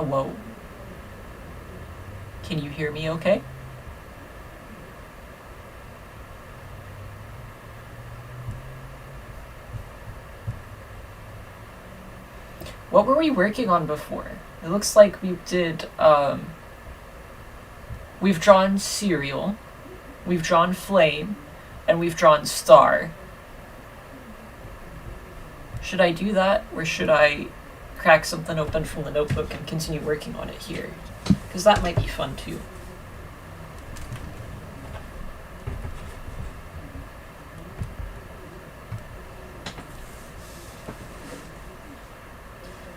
Hello? Can you hear me okay? What were we working on before? It looks like we did, we've drawn Serial, we've drawn Flame, and we've drawn Star. Should I do that, or should I crack something open from the notebook and continue working on it here? Because that might be fun too.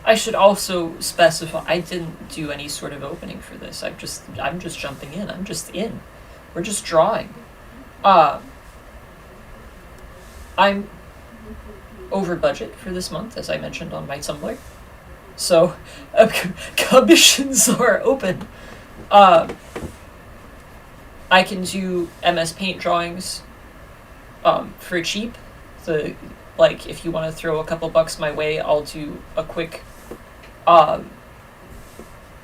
I should also specify I didn't do any sort of opening for this. I'm just jumping in. I'm just in. We're just drawing. I'm over budget for this month, as I mentioned on my Tumblr. So commissions are open. I can do MS Paint drawings for cheap. If you want to throw a couple bucks my way, I'll do a quick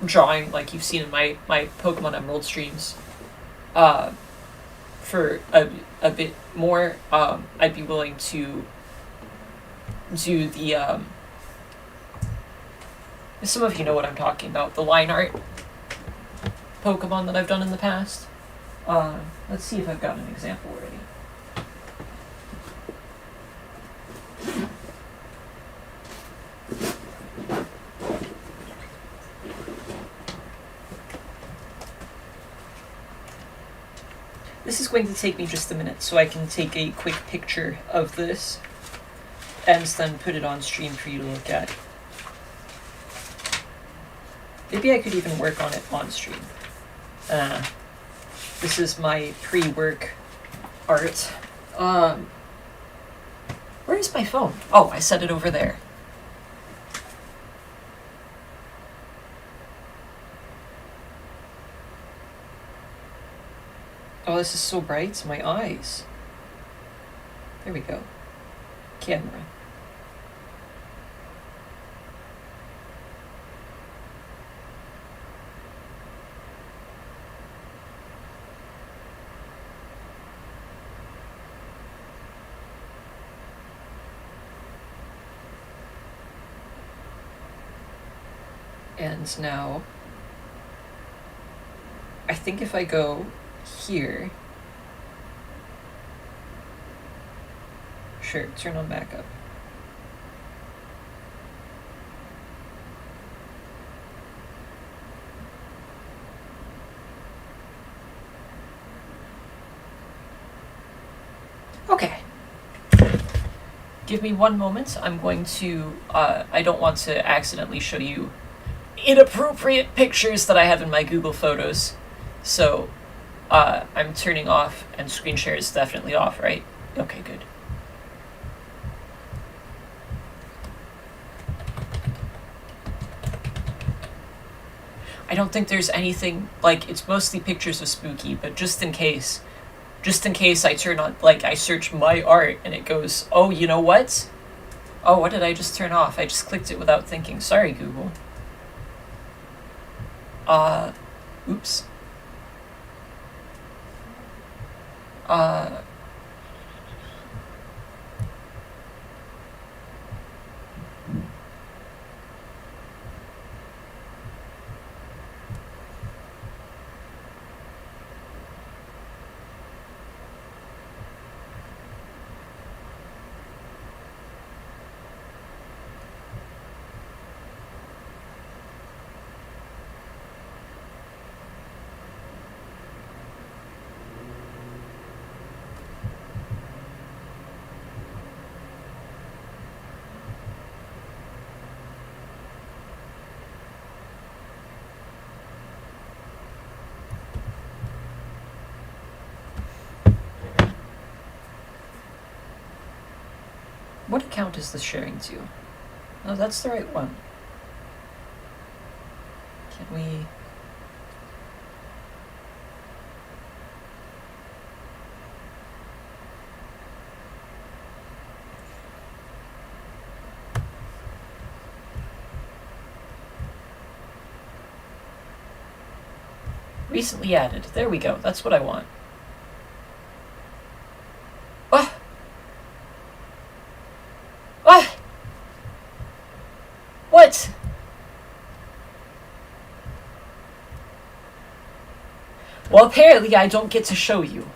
drawing like you've seen in my Pokemon Emerald streams. For a bit more, I'd be willing to do the some of you know what I'm talking about, the line art Pokemon that I've done in the past. Let's see if I've got an example already. This is going to take me just a minute so I can take a quick picture of this and then put it on stream for you to look at. Maybe I could even work on it on stream. This is my pre-work art. Where is my phone? Oh, I set it over there. Oh, this is so bright. My eyes. There we go. Camera. And now, I think if I go here, sure, turn on backup. Okay. Give me one moment. I'm going to, I don't want to accidentally show you inappropriate pictures that I have in my Google Photos. So, I'm turning off, and screen share is definitely off, right? Okay, good. I don't think there's anything, it's mostly pictures of Spooky, but just in case I turn on, I search my art and it goes, oh, you know what? Oh, what did I just turn off? I just clicked it without thinking. Sorry, Google. Oops. What account is this sharing to? Oh, that's the right one. Can we... Recently added. There we go. That's what I want. What? What? What? Well, apparently I don't get to show you.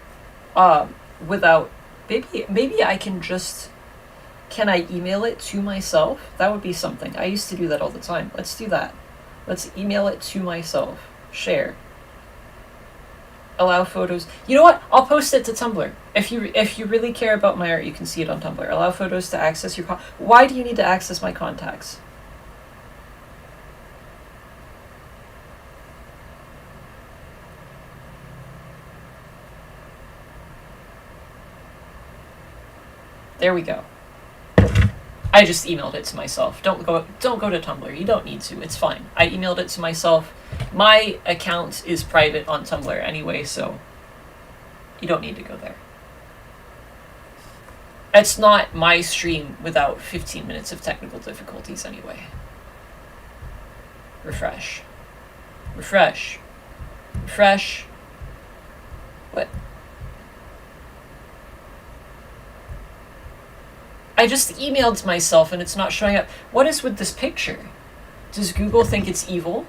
Without... Maybe I can just... Can I email it to myself? That would be something. I used to do that all the time. Let's do that. Let's email it to myself. Share. Allow photos. You know what? I'll post it to Tumblr. If you really care about my art, you can see it on Tumblr. Allow photos to access your... Why do you need to access my contacts? There we go. I just emailed it to myself. Don't go to Tumblr. You don't need to. It's fine. I emailed it to myself. My account is private on Tumblr anyway, so you don't need to go there. It's not my stream without 15 minutes of technical difficulties anyway. Refresh. Refresh. Refresh. What? I just emailed myself and it's not showing up. What is with this picture? Does Google think it's evil?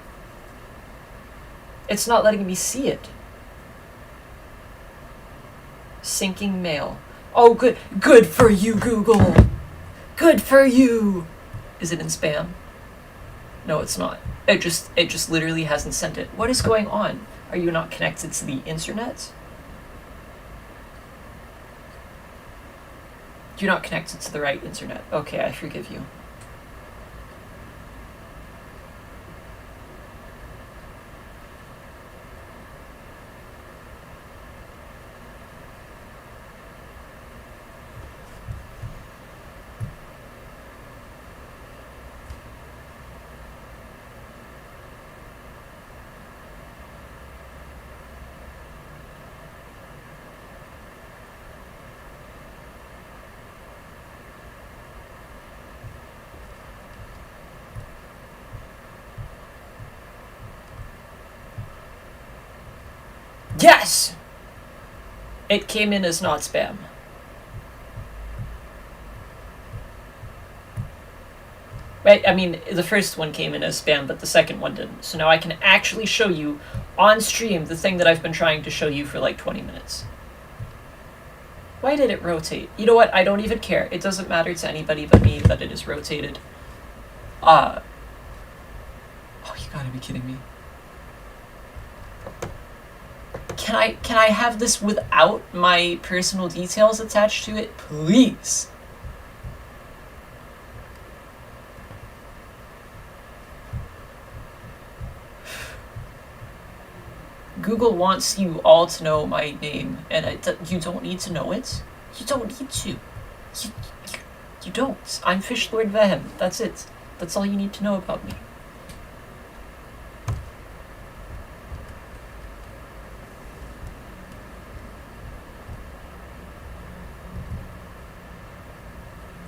It's not letting me see it. Syncing mail. Oh, good. Good for you, Google. Good for you. Is it in spam? No, it's not. It just literally hasn't sent it. What is going on? Are you not connected to the internet? You're not connected to the right internet. Okay, I forgive you. Yes! It came in as not spam. Right, I mean, the first one came in as spam, but the second one didn't. So now I can actually show you on stream the thing that I've been trying to show you for like 20 minutes. Why did it rotate? You know what? I don't even care. It doesn't matter to anybody but me that it is rotated. Oh, you gotta be kidding me. Can I have this without my personal details attached to it, please? Google wants you all to know my name, and you don't need to know it. You don't need to. You don't. I'm Fish Lord Vehem. That's it. That's all you need to know about me.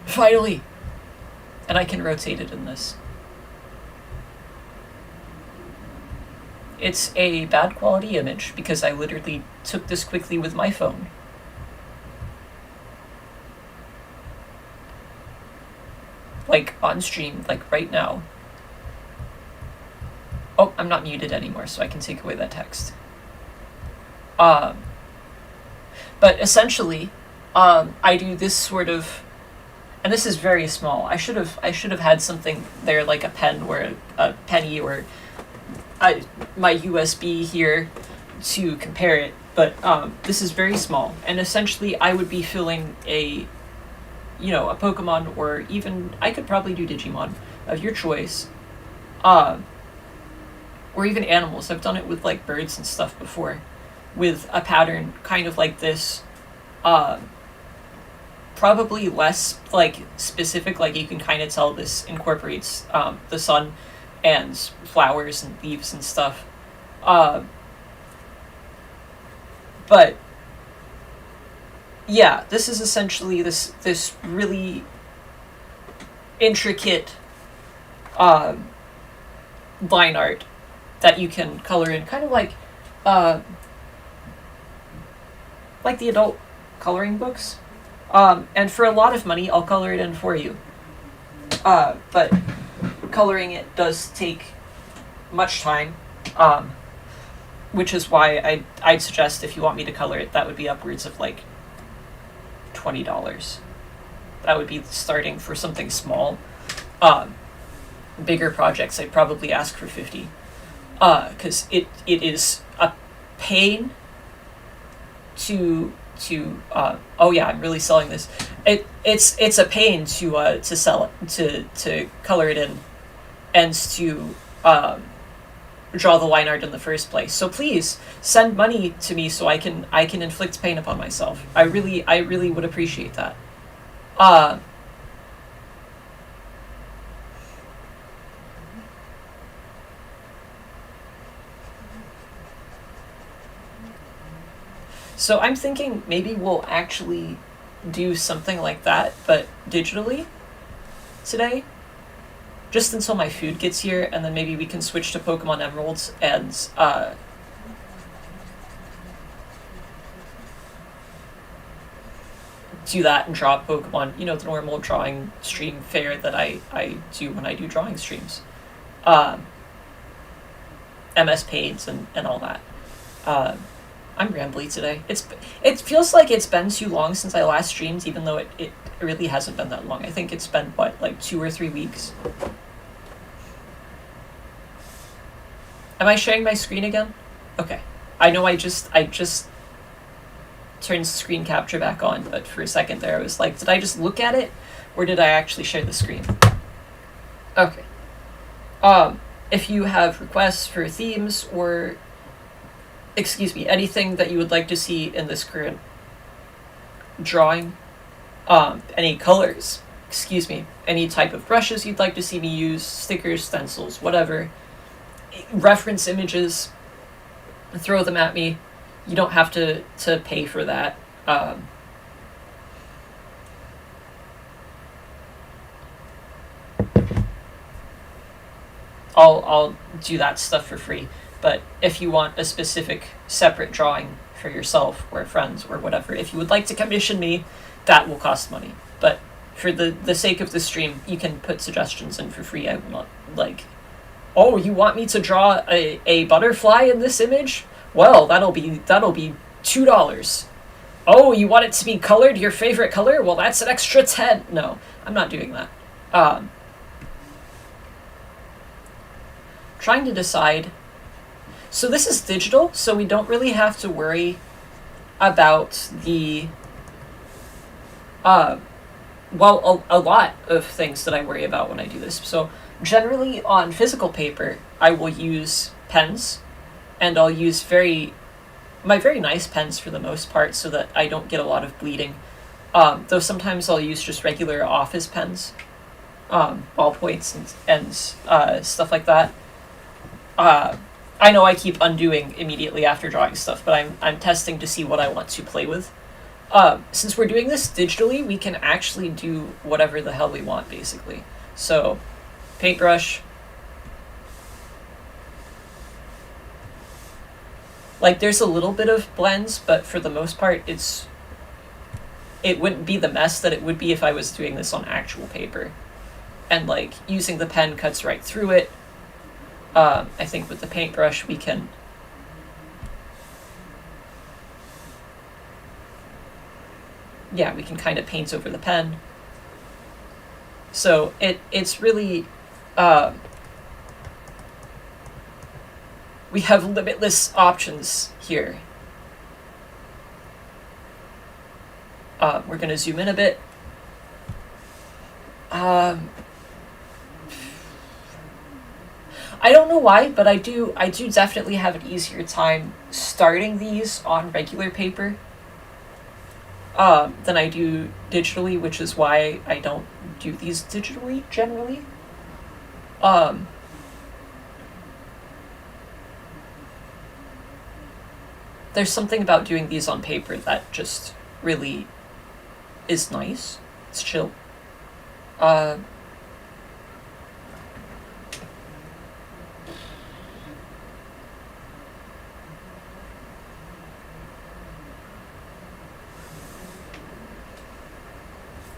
Finally! And I can rotate it in this. It's a bad quality image because I literally took this quickly with my phone. Like on stream, like right now. Oh, I'm not muted anymore, so I can take away that text. But essentially, I do this sort of, and this is very small. I should have had something there like a pen or a penny or my USB here to compare it. But this is very small, and essentially I would be filling a Pokemon, or even I could probably do Digimon of your choice, or even animals. I've done it with like birds and stuff before, with a pattern kind of like this. Probably less like specific, like you can kind of tell this incorporates the sun and flowers and leaves and stuff. But yeah, this is essentially this really intricate line art that you can color in, kind of like uh, like the adult coloring books. And for a lot of money, I'll color it in for you. But coloring it does take much time, um, which is why I'd suggest if you want me to color it, that would be upwards of like $20. That would be starting for something small. Bigger projects, I'd probably ask for 50. Because it is a pain to oh yeah, I'm really selling this. It's a pain to sell it, to color it in, and to draw the line art in the first place. So please send money to me so I can inflict pain upon myself. I really would appreciate that. So I'm thinking maybe we'll actually do something like that, but digitally today, just until my food gets here, and then maybe we can switch to Pokemon Emeralds and do that and draw Pokemon. You know, the normal drawing stream fare that I do when I do drawing streams. MS Paints and all that. I'm rambly today. It feels like it's been too long since I last streamed, even though it really hasn't been that long. I think it's been, what, like 2 or 3 weeks? Am I sharing my screen again? Okay. I know I just turned screen capture back on, but for a second there I was like, did I just look at it? Or did I actually share the screen? Okay. If you have requests for themes or anything that you would like to see in this current drawing, any colors, any type of brushes you'd like to see me use, stickers, stencils, whatever, reference images, throw them at me. You don't have to pay for that. I'll do that stuff for free. But if you want a specific separate drawing for yourself or friends or whatever, if you would like to commission me, that will cost money. But for the sake of the stream, you can put suggestions in for free. I will not, like, oh, you want me to draw a butterfly in this image? Well, that'll be $2. Oh, you want it to be colored your favorite color? Well, that's an extra 10. No, I'm not doing that. Trying to decide. So this is digital, so we don't really have to worry about the, a lot of things that I worry about when I do this. So generally on physical paper, I will use pens, and I'll use my very nice pens for the most part so that I don't get a lot of bleeding. Though sometimes I'll use just regular office pens, ballpoints and stuff like that. I know I keep undoing immediately after drawing stuff, but I'm testing to see what I want to play with. Since we're doing this digitally, we can actually do whatever the hell we want, basically. So, paintbrush. Like, there's a little bit of blends, but for the most part, it wouldn't be the mess that it would be if I was doing this on actual paper. And, like, using the pen cuts right through it. I think with the paintbrush we can kind of paint over the pen. So it's really we have limitless options here. We're going to zoom in a bit. I don't know why, but I do definitely have an easier time starting these on regular paper than I do digitally, which is why I don't do these digitally generally. There's something about doing these on paper that just really is nice. It's chill.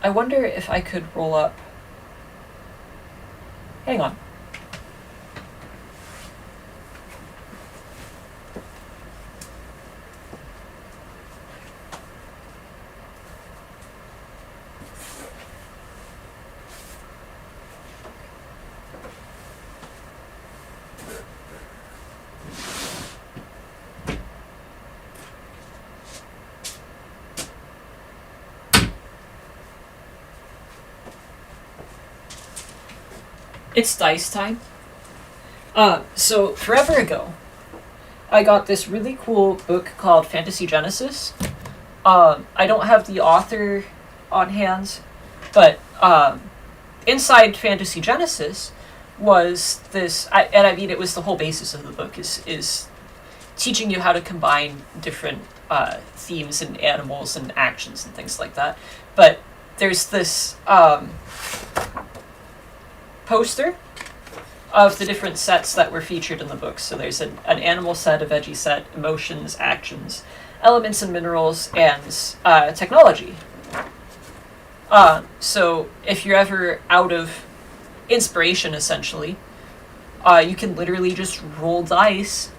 I wonder if I could roll up. Hang on. It's dice time. So forever ago, I got this really cool book called Fantasy Genesis. I don't have the author on hand, but inside Fantasy Genesis was this, and I mean, it was the whole basis of the book is teaching you how to combine different themes and animals and actions and things like that. But there's this poster of the different sets that were featured in the book. So there's an animal set, a veggie set, emotions, actions, elements and minerals, and technology. So if you're ever out of inspiration, essentially, you can literally just roll dice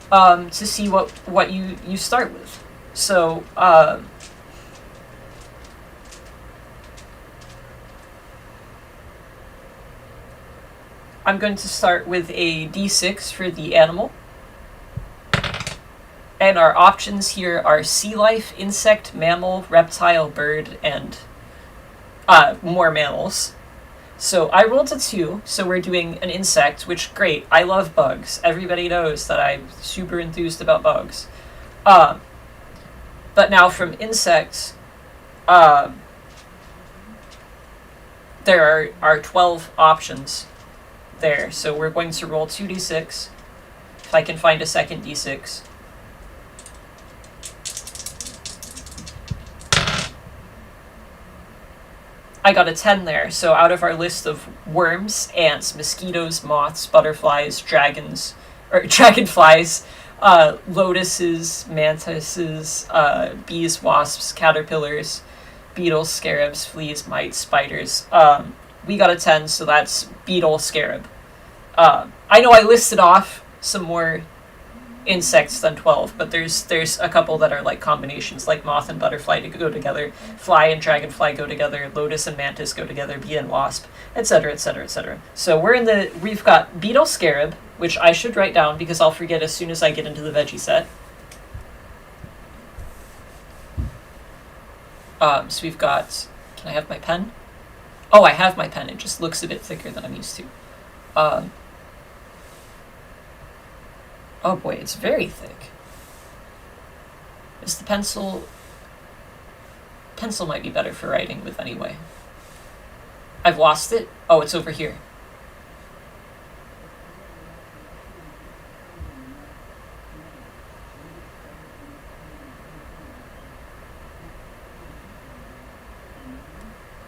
to see what you start with. So I'm going to start with a d6 for the animal. And our options here are sea life, insect, mammal, reptile, bird, and more mammals. So I rolled a 2, so we're doing an insect, which, great, I love bugs. Everybody knows that I'm super enthused about bugs. But now from insects, there are 12 options there. So we're going to roll 2d6, if I can find a second d6. I got a 10 there, so out of our list of worms, ants, mosquitoes, moths, butterflies, dragonflies, lotuses, mantises, bees, wasps, caterpillars, beetles, scarabs, fleas, mites, spiders, we got a 10, so that's beetle, scarab. I know I listed off some more insects than 12, but there's a couple that are like combinations, like moth and butterfly to go together, fly and dragonfly go together, lotus and mantis go together, bee and wasp, etc., etc., etc. So we've got beetle, scarab, which I should write down because I'll forget as soon as I get into the veggie set. So we've got, can I have my pen? Oh, I have my pen, it just looks a bit thicker than I'm used to. Oh boy, it's very thick. Is the pencil... Pencil might be better for writing with anyway. I've lost it? Oh, it's over here.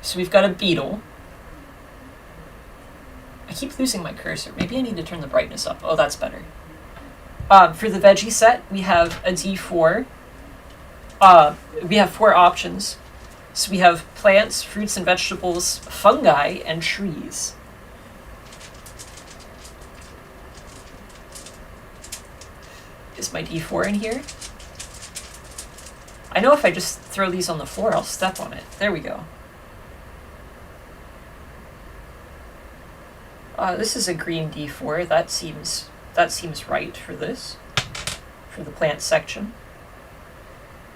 So we've got a beetle. I keep losing my cursor. Maybe I need to turn the brightness up. Oh, that's better. For the veggie set, we have a d4. We have 4 options. So we have plants, fruits and vegetables, fungi, and trees. Is my d4 in here? I know if I just throw these on the floor, I'll step on it. There we go. This is a green d4. That seems right for this, for the plant section.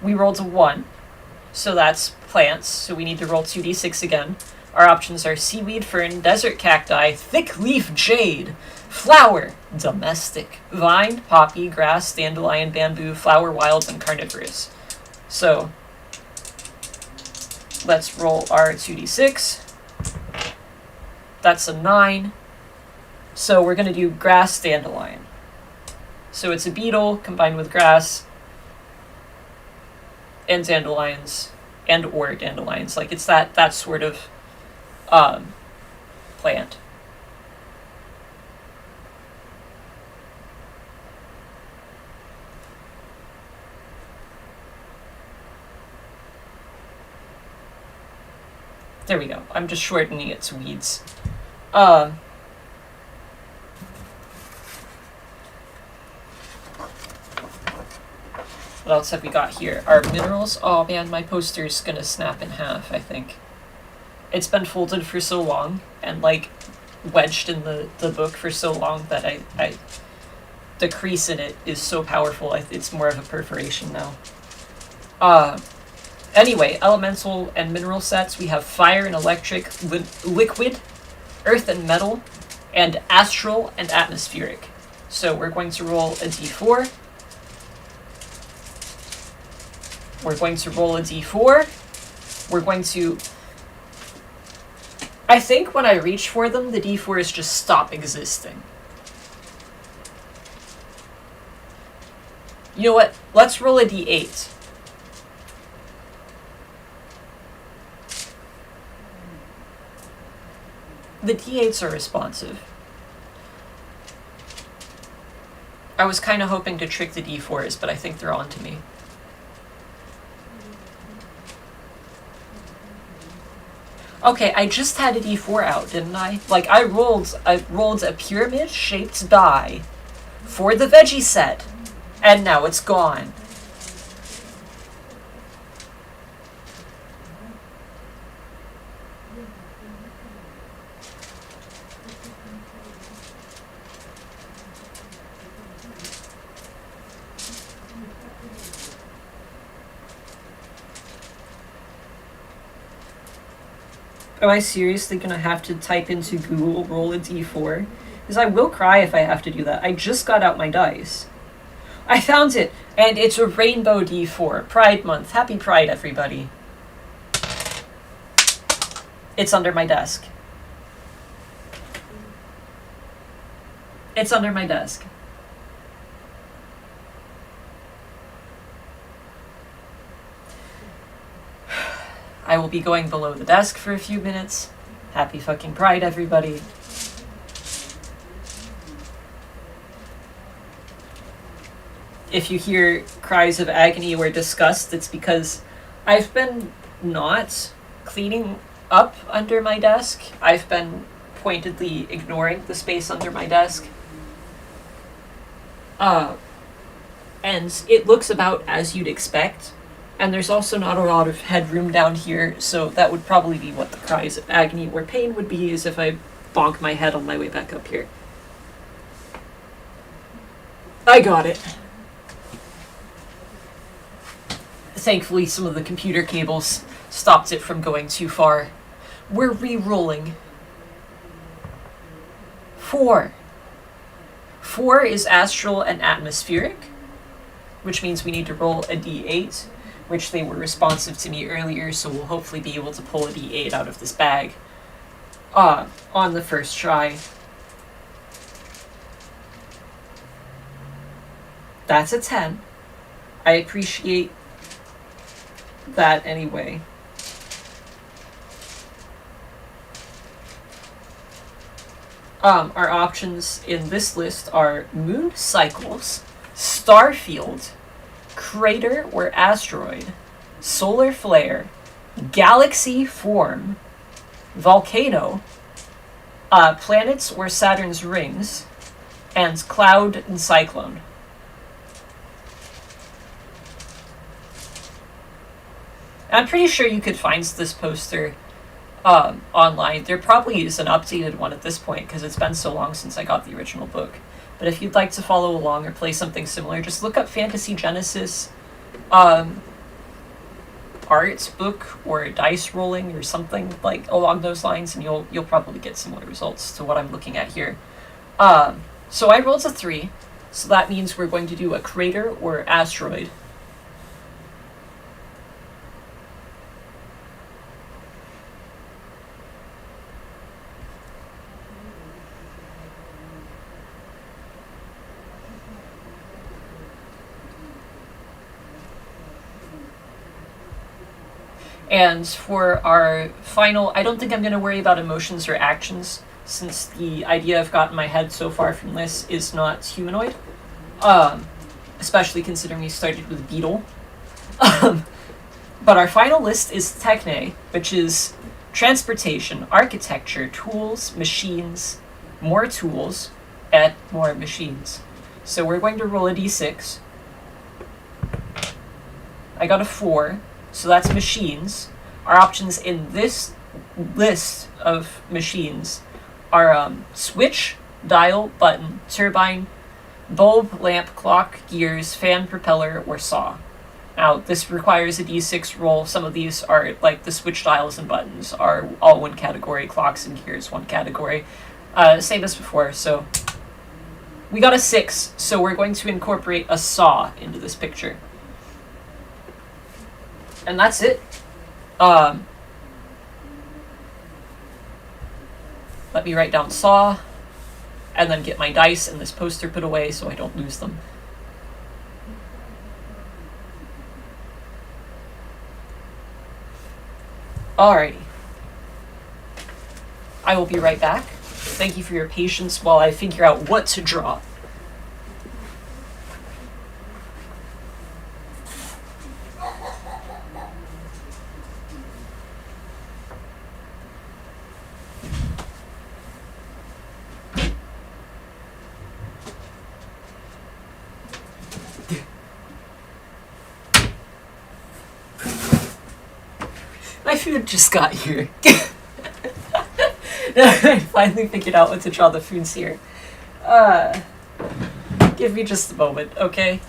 We rolled a 1, so that's plants, so we need to roll 2d6 again. Our options are seaweed, fern, desert cacti, thick leaf jade, flower, domestic, vine, poppy, grass, dandelion, bamboo, flower, wild, and carnivorous. So let's roll our 2d6. That's a 9. So we're going to do grass, dandelion. So it's a beetle combined with grass and dandelions, or dandelions. Like, it's that sort of plant. There we go. I'm just shortening it to weeds. What else have we got here? Our minerals. Oh man, my poster's gonna snap in half, I think. It's been folded for so long and like wedged in the book for so long that I the crease in it is so powerful. It's more of a perforation now. Anyway, elemental and mineral sets. We have fire and electric, liquid, earth and metal, and astral and atmospheric. So we're going to roll a d4. We're going to roll a d4. We're going to... I think when I reach for them, the d4s just stop existing. You know what? Let's roll a d8. The d8s are responsive. I was kind of hoping to trick the d4s, but I think they're on to me. Okay, I just had a d4 out, didn't I? Like, I rolled a pyramid-shaped die for the veggie set, and now it's gone. Am I seriously gonna have to type into Google roll a d4? Because I will cry if I have to do that. I just got out my dice. I found it! And it's a rainbow d4. Pride Month. Happy Pride, everybody. It's under my desk. It's under my desk. I will be going below the desk for a few minutes. Happy fucking Pride, everybody. If you hear cries of agony or disgust, it's because I've been not cleaning up under my desk. I've been pointedly ignoring the space under my desk. And it looks about as you'd expect. And there's also not a lot of headroom down here, so that would probably be what the cries of agony or pain would be, is if I bonk my head on my way back up here. I got it. Thankfully, some of the computer cables stopped it from going too far. We're re-rolling. 4. 4 is astral and atmospheric, which means we need to roll a d8. Which they were responsive to me earlier, so we'll hopefully be able to pull a d8 out of this bag on the first try. That's a 10. I appreciate that anyway. Our options in this list are moon cycles, star field, crater or asteroid, solar flare, galaxy form, volcano, planets or Saturn's rings, and cloud and cyclone. I'm pretty sure you could find this poster online. There probably is an updated one at this point because it's been so long since I got the original book. But if you'd like to follow along or play something similar, just look up Fantasy Genesis art book or dice rolling or something like along those lines, and you'll probably get similar results to what I'm looking at here. So I rolled a 3, so that means we're going to do a crater or asteroid. And for our final, I don't think I'm going to worry about emotions or actions, since the idea I've got in my head so far from this is not humanoid. Especially considering we started with beetle. But our final list is Techne, which is Transportation, architecture, tools, machines, more tools, and more machines. So we're going to roll a d6. I got a 4, so that's machines. Our options in this list of machines are switch, dial, button, turbine, bulb, lamp, clock, gears, fan, propeller, or saw. Now, this requires a d6 roll. Some of these are, like the switch dials and buttons, are all one category. Clocks and gears, one category. Same as before, so we got a 6, so we're going to incorporate a saw into this picture. And that's it. Let me write down saw, and then get my dice and this poster put away so I don't lose them. Alrighty. I will be right back. Thank you for your patience while I figure out what to draw. My food just got here. I finally figured out what to draw. The food's here. Give me just a moment, okay?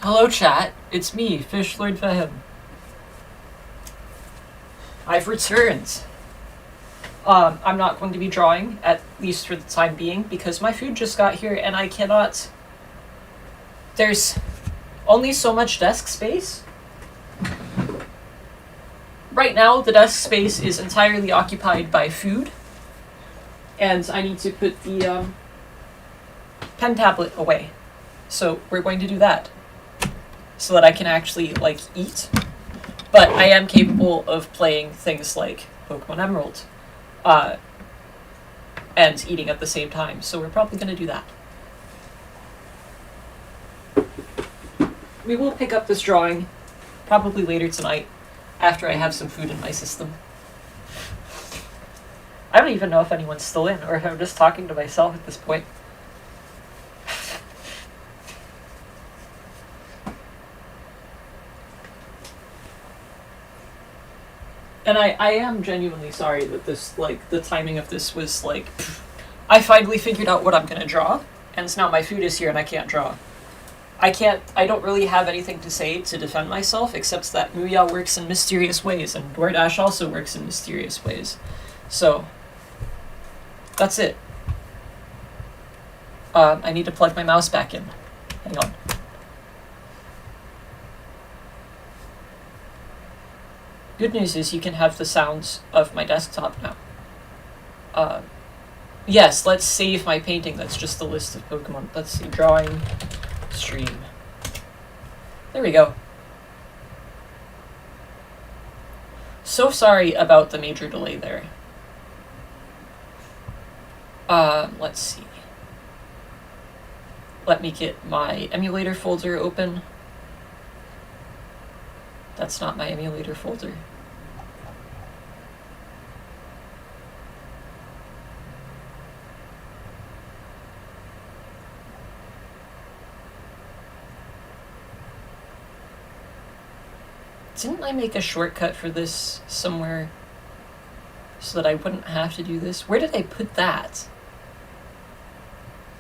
Hello, chat. It's me, Fish Lord Fahem. I've returned. I'm not going to be drawing, at least for the time being, because my food just got here and I cannot... There's only so much desk space. Right now, the desk space is entirely occupied by food, and I need to put the pen tablet away. So we're going to do that, so that I can actually, like, eat. But I am capable of playing things like Pokemon Emerald, and eating at the same time, so we're probably going to do that. We will pick up this drawing probably later tonight, after I have some food in my system. I don't even know if anyone's still in, or if I'm just talking to myself at this point. And I am genuinely sorry that this, like, the timing of this was, like, I finally figured out what I'm gonna draw, and now my food is here and I can't draw. I don't really have anything to say to defend myself, except that Muya works in mysterious ways, and DoorDash also works in mysterious ways. So, that's it. I need to plug my mouse back in. Hang on. Good news is you can have the sounds of my desktop now. Yes, let's save my painting. That's just the list of Pokemon. Let's see, drawing, stream. There we go. So sorry about the major delay there. Let's see. Let me get my emulator folder open. That's not my emulator folder. Didn't I make a shortcut for this somewhere so that I wouldn't have to do this? Where did I put that?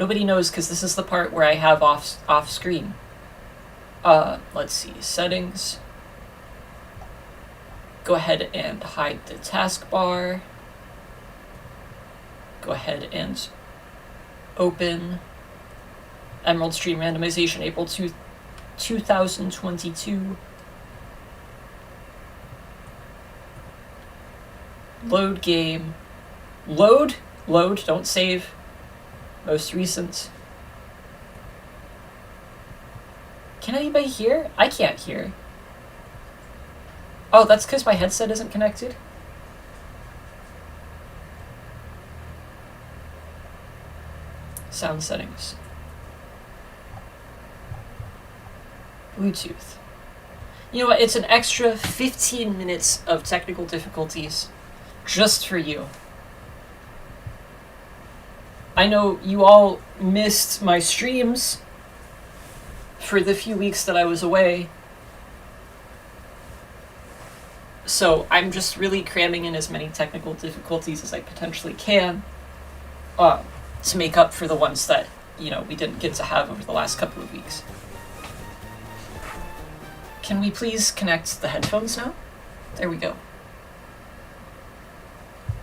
Nobody knows because this is the part where I have off screen. Let's see, settings. Go ahead and hide the taskbar. Go ahead and open Emerald Stream Randomization April 2022. Load game. Load, don't save. Most recent. Can anybody hear? I can't hear. Oh, that's because my headset isn't connected? Sound settings. Bluetooth. You know what? It's an extra 15 minutes of technical difficulties just for you. I know you all missed my streams for the few weeks that I was away. So I'm just really cramming in as many technical difficulties as I potentially can to make up for the ones that, you know, we didn't get to have over the last couple of weeks. Can we please connect the headphones now? There we go.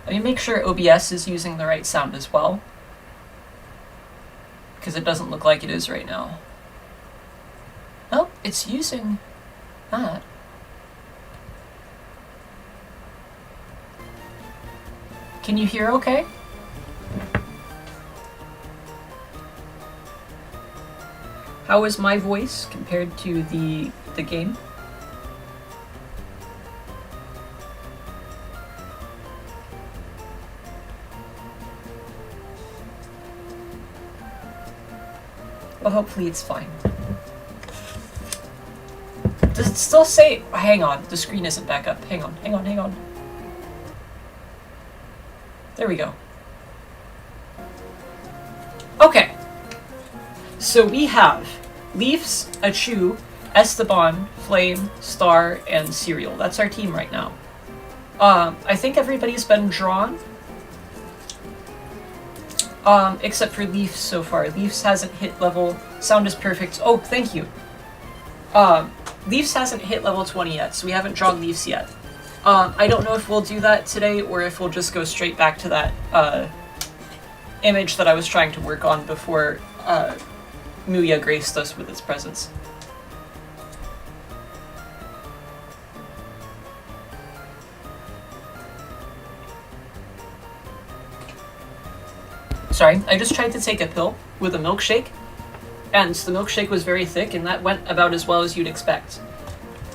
Let me make sure OBS is using the right sound as well, because it doesn't look like it is right now. Oh, it's using that. Can you hear okay? How is my voice compared to the game? Well, hopefully it's fine. Does it still say... Hang on, the screen isn't back up. Hang on. There we go. Okay. So we have Leafs, Achu, Esteban, Flame, Star, and Cereal. That's our team right now. I think everybody's been drawn. Except for Leafs so far. Leafs hasn't hit level. Sound is perfect. Oh, thank you. Leafs hasn't hit level 20 yet, so we haven't drawn Leafs yet. I don't know if we'll do that today or if we'll just go straight back to that image that I was trying to work on before Muya graced us with its presence. Sorry, I just tried to take a pill with a milkshake, and the milkshake was very thick, and that went about as well as you'd expect.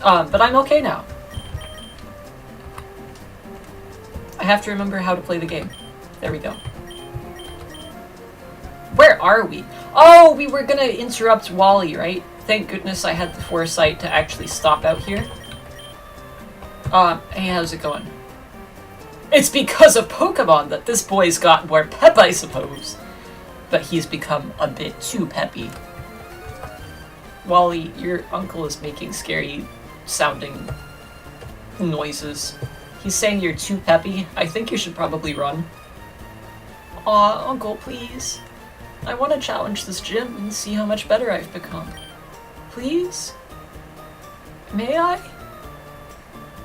But I'm okay now. I have to remember how to play the game. There we go. Where are we? Oh, we were gonna interrupt Wally, right? Thank goodness I had the foresight to actually stop out here. Hey, how's it going? It's because of Pokemon that this boy's got more pep, I suppose. But he's become a bit too peppy. Wally, your uncle is making scary sounding noises. He's saying you're too peppy. I think you should probably run. Aw, Uncle, please. I want to challenge this gym and see how much better I've become. Please? May I?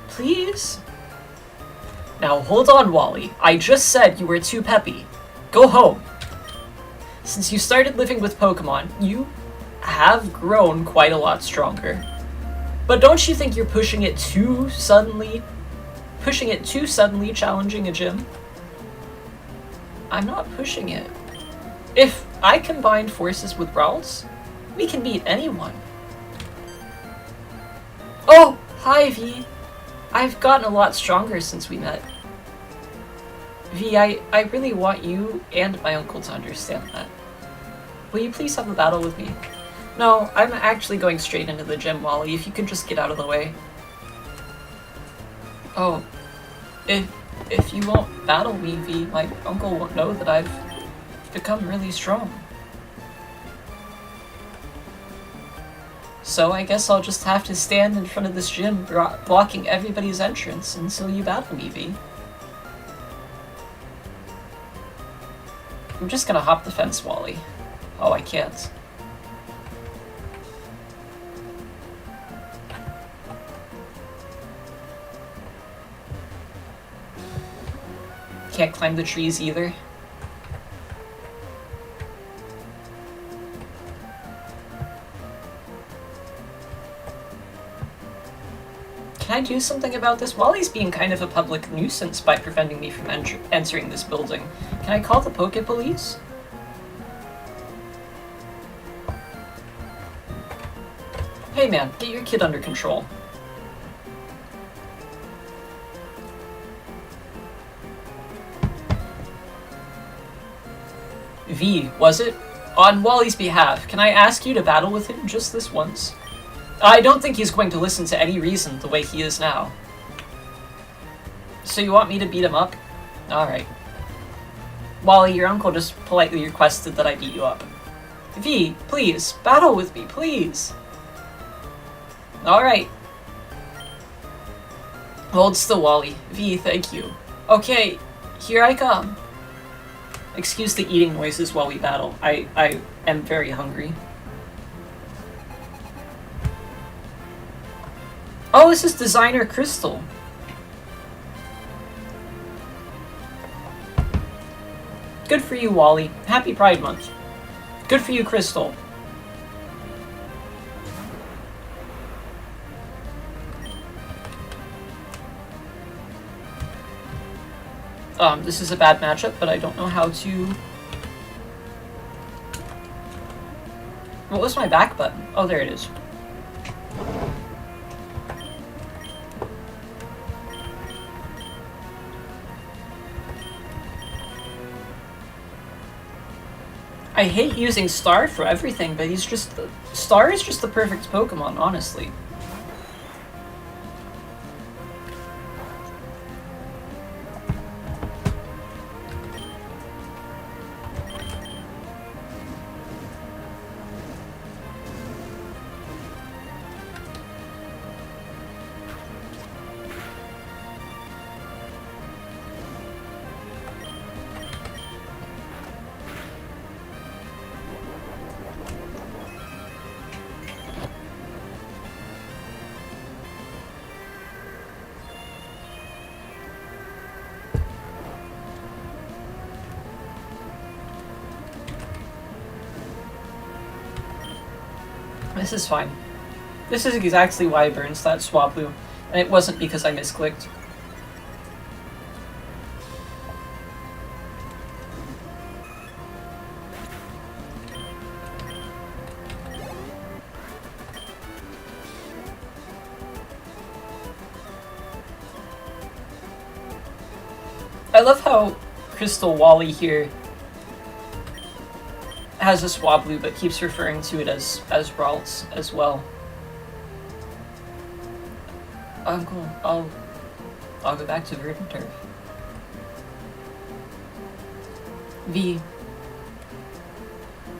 Please? Now hold on, Wally. I just said you were too peppy. Go home. Since you started living with Pokemon, you have grown quite a lot stronger. But don't you think you're pushing it too suddenly? Challenging a gym? I'm not pushing it. If I combined forces with Ralts, we can beat anyone. Oh, hi V. I've gotten a lot stronger since we met. V, I really want you and my uncle to understand that. Will you please have a battle with me? No, I'm actually going straight into the gym, Wally, if you could just get out of the way. Oh, if you won't battle me, V, my uncle won't know that I've become really strong. So I guess I'll just have to stand in front of this gym blocking everybody's entrance until you battle me, V. I'm just gonna hop the fence, Wally. Oh, I can't. Can't climb the trees either. Can I do something about this? Wally's being kind of a public nuisance by preventing me from entering this building. Can I call the Poke Police? Hey man, get your kid under control. V, was it? On Wally's behalf, can I ask you to battle with him just this once? I don't think he's going to listen to any reason the way he is now. So you want me to beat him up? Alright. Wally, your uncle just politely requested that I beat you up. V, please, battle with me, please. Alright. Hold still, Wally. V, thank you. Okay, here I come. Excuse the eating noises while we battle. I am very hungry. Oh, this is Designer Crystal. Good for you, Wally. Happy Pride Month. Good for you, Crystal. This is a bad matchup, but I don't know how to... What was my back button? Oh, there it is. I hate using Star for everything, but he's just... Star is just the perfect Pokemon, honestly. This is fine. This is exactly why I burned that Swablu, and it wasn't because I misclicked. I love how Crystal Wally here has a Swablu but keeps referring to it as Ralts as well. I'll go back to Verdant Turf. V.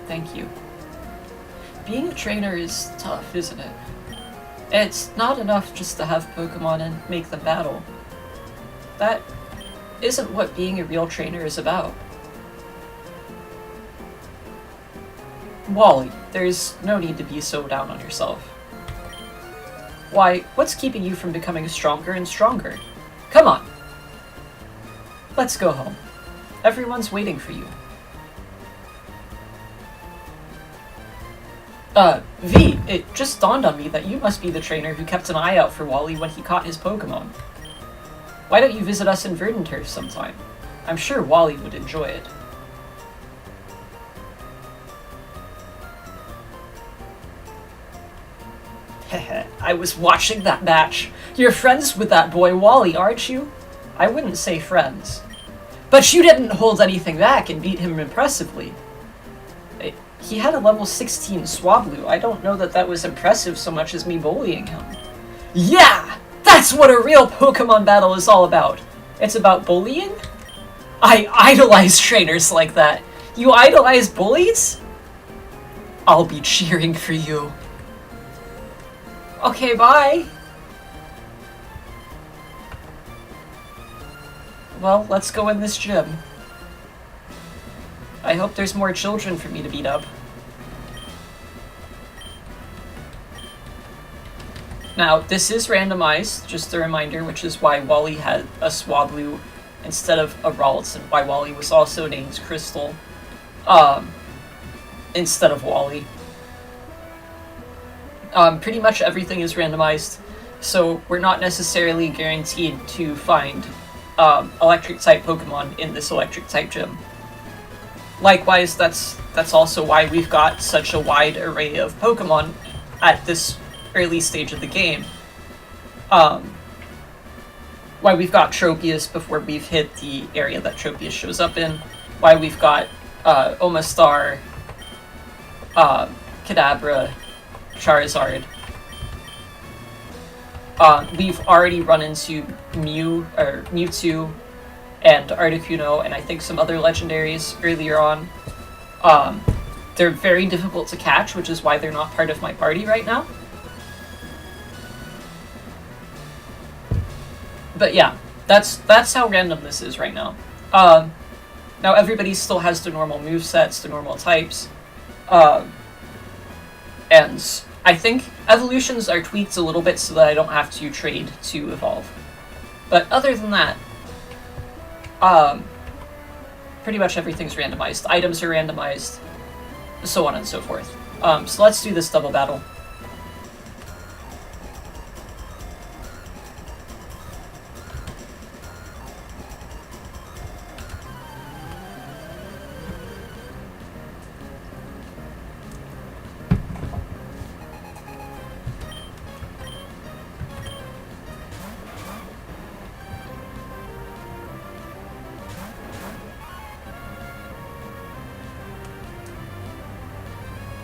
Thank you. Being a trainer is tough, isn't it? It's not enough just to have Pokemon and make them battle. That isn't what being a real trainer is about. Wally, there's no need to be so down on yourself. Why, what's keeping you from becoming stronger and stronger? Come on! Let's go home. Everyone's waiting for you. V, it just dawned on me that you must be the trainer who kept an eye out for Wally when he caught his Pokemon. Why don't you visit us in Verdant Turf sometime? I'm sure Wally would enjoy it. Heh, I was watching that match. You're friends with that boy Wally, aren't you? I wouldn't say friends. But you didn't hold anything back and beat him impressively. He had a level 16 Swablu. I don't know that was impressive so much as me bullying him. Yeah! That's what a real Pokemon battle is all about. It's about bullying? I idolize trainers like that. You idolize bullies? I'll be cheering for you. Okay, bye. Well, let's go in this gym. I hope there's more children for me to beat up. Now, this is randomized, just a reminder, which is why Wally had a Swablu instead of a Ralts, and why Wally was also named Crystal, instead of Wally. Pretty much everything is randomized, so we're not necessarily guaranteed to find electric-type Pokemon in this electric-type gym. Likewise, that's also why we've got such a wide array of Pokemon at this early stage of the game. Why we've got Tropius before we've hit the area that Tropius shows up in. Why we've got Omastar, Kadabra, Charizard. We've already run into Mewtwo and Articuno, and I think some other legendaries earlier on. They're very difficult to catch, which is why they're not part of my party right now. But yeah, that's how random this is right now. Now everybody still has the normal movesets, the normal types. And I think evolutions are tweaked a little bit so that I don't have to trade to evolve. But other than that, pretty much everything's randomized. Items are randomized, so on and so forth. So let's do this double battle.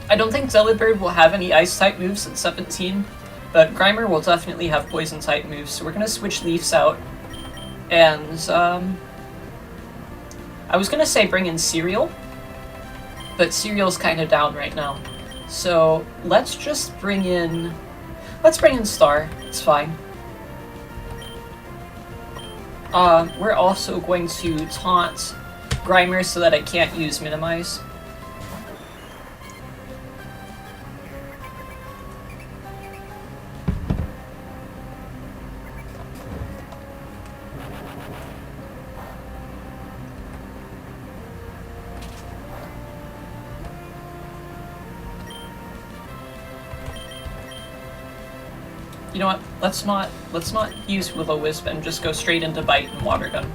I don't think Delibird will have any Ice-type moves at 17, but Grimer will definitely have Poison-type moves, so we're gonna switch Leafs out. And, I was gonna say bring in Cereal, but Cereal's kind of down right now. So, let's just bring in... Let's bring in Star, it's fine. We're also going to taunt Grimer so that I can't use Minimize. You know what? Let's not use Will-O-Wisp and just go straight into Bite and Water Gun.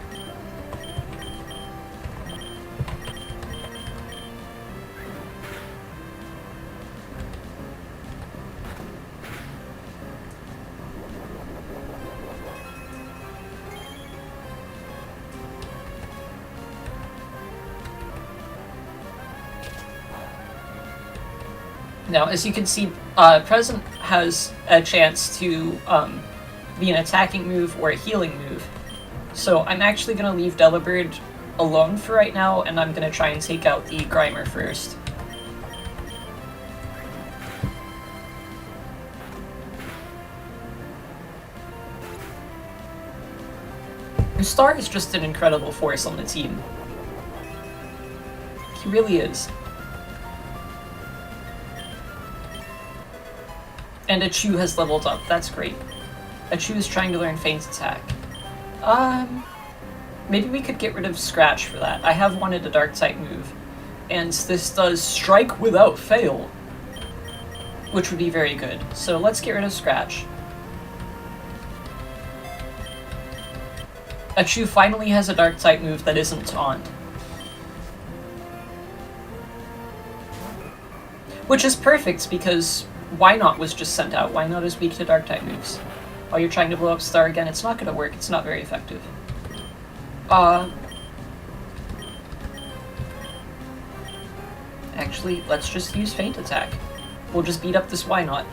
Now, as you can see, Present has a chance to be an attacking move or a healing move. So I'm actually going to leave Delibird alone for right now, and I'm going to try and take out the Grimer first. Star is just an incredible force on the team. He really is. And Achu has leveled up, that's great. Achu is trying to learn Feint Attack. Maybe we could get rid of Scratch for that. I have wanted a Dark-type move. And this does Strike Without Fail, which would be very good. So let's get rid of Scratch. Achu finally has a Dark-type move that isn't Taunt. Which is perfect, because Why Not was just sent out. Why Not is weak to Dark-type moves. While you're trying to blow up Star again, it's not going to work. It's not very effective. Actually, let's just use Feint Attack. We'll just beat up this Why Not.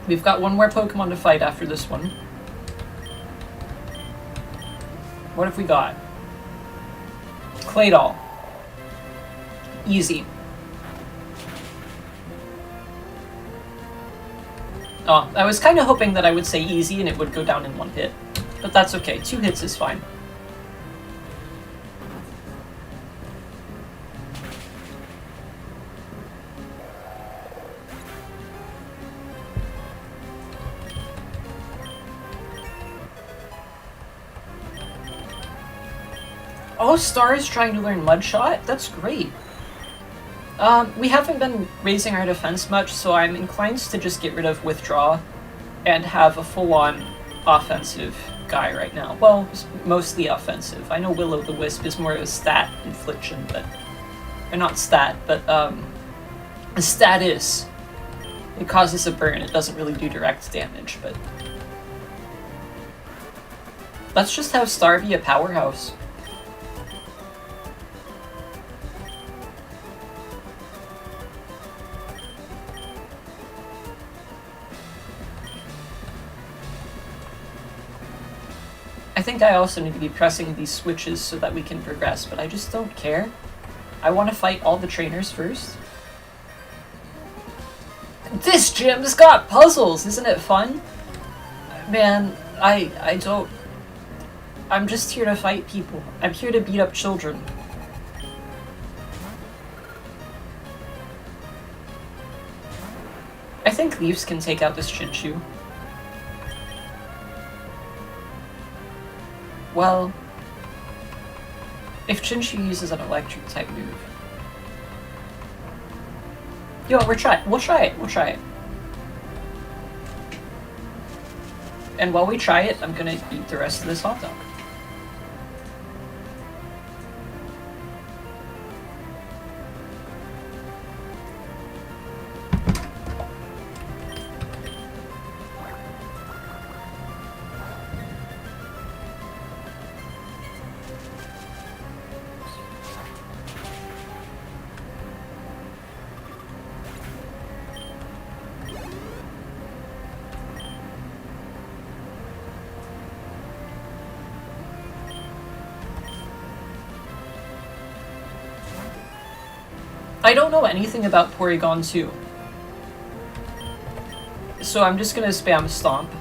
We've got one more Pokemon to fight after this one. What have we got? Claydol. Easy. Oh, I was kind of hoping that I would say easy and it would go down in one hit. But that's okay, 2 hits is fine. Oh, Star is trying to learn Mud Shot? That's great. We haven't been raising our defense much, so I'm inclined to just get rid of Withdraw and have a full-on offensive guy right now. Well, mostly offensive. I know Will-O-the-Wisp is more of a stat infliction, but... Or not stat, but, a status. It causes a burn. It doesn't really do direct damage, but... Let's just have Star be a powerhouse. I think I also need to be pressing these switches so that we can progress, but I just don't care. I want to fight all the trainers first. This gym's got puzzles! Isn't it fun? Man, I don't... I'm just here to fight people. I'm here to beat up children. I think Leaves can take out this Chinchou. Well, if Chinchou uses an electric type move. Yo, we'll try it. And while we try it, I'm gonna eat the rest of this hot dog. I don't know anything about Porygon 2. So I'm just gonna spam Stomp.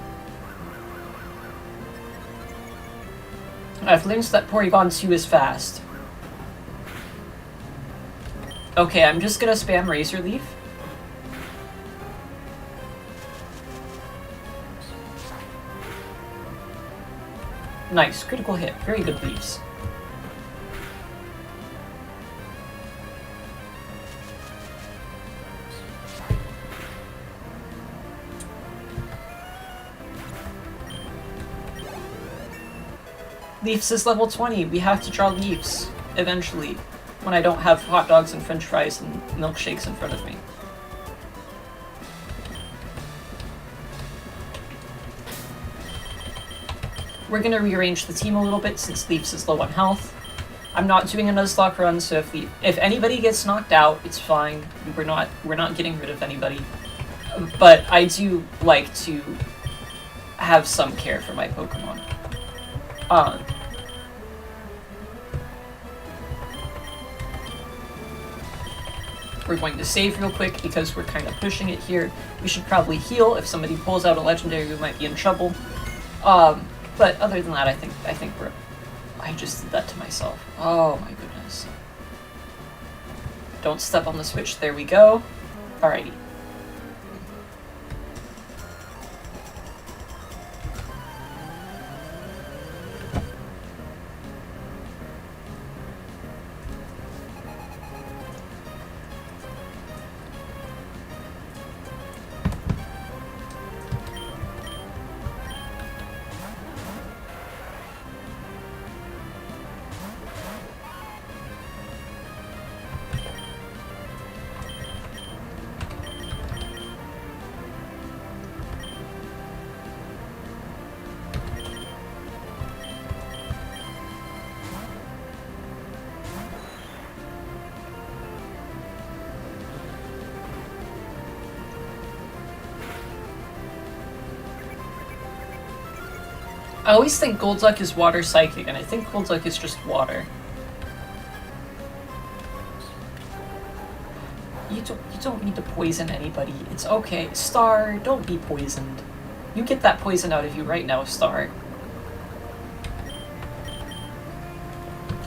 I've learned that Porygon 2 is fast. Okay, I'm just gonna spam Razor Leaf. Nice, critical hit. Very good leaves. Leafs is level 20. We have to draw Leafs eventually, when I don't have hot dogs and french fries and milkshakes in front of me. We're gonna rearrange the team a little bit since Leafs is low on health. I'm not doing a Nuzlocke run, so if anybody gets knocked out, it's fine. We're not getting rid of anybody. But I do like to have some care for my Pokemon. We're going to save real quick because we're kind of pushing it here. We should probably heal. If somebody pulls out a legendary, we might be in trouble. But other than that, I think we're... I just did that to myself. Oh my goodness. Don't step on the switch. There we go. Alrighty. I always think Golduck is water psychic, and I think Golduck is just water. You don't need to poison anybody. It's okay. Star, don't be poisoned. You get that poison out of you right now, Star.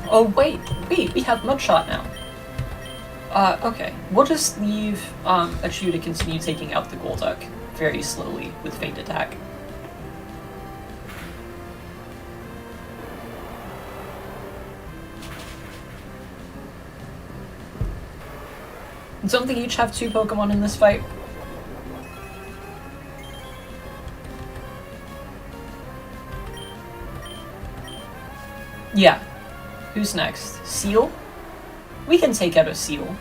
Oh wait, we have Mudshot now. Okay. We'll just leave Achu to continue taking out the Golduck very slowly with Feint Attack. Don't they each have 2 Pokemon in this fight? Yeah. Who's next? Seal? We can take out a Seal.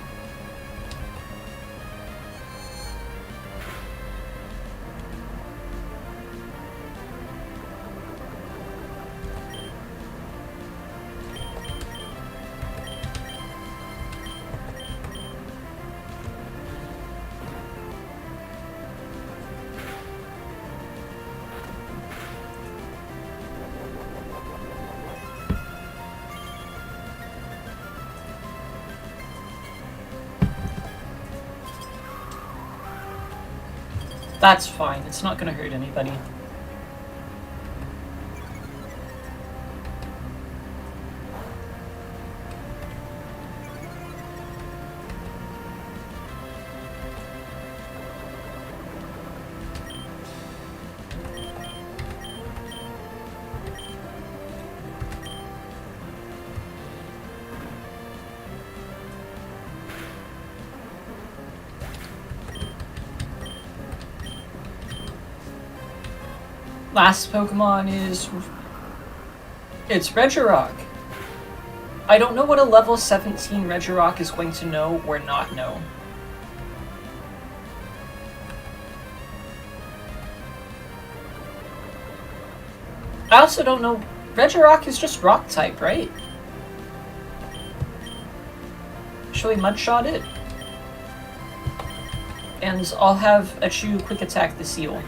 That's fine, it's not gonna hurt anybody. Last Pokemon is... It's Regirock. I don't know what a level 17 Regirock is going to know or not know. I also don't know... Regirock is just Rock type, right? Shall we Mudshot it? And I'll have Achu quick attack the Seal.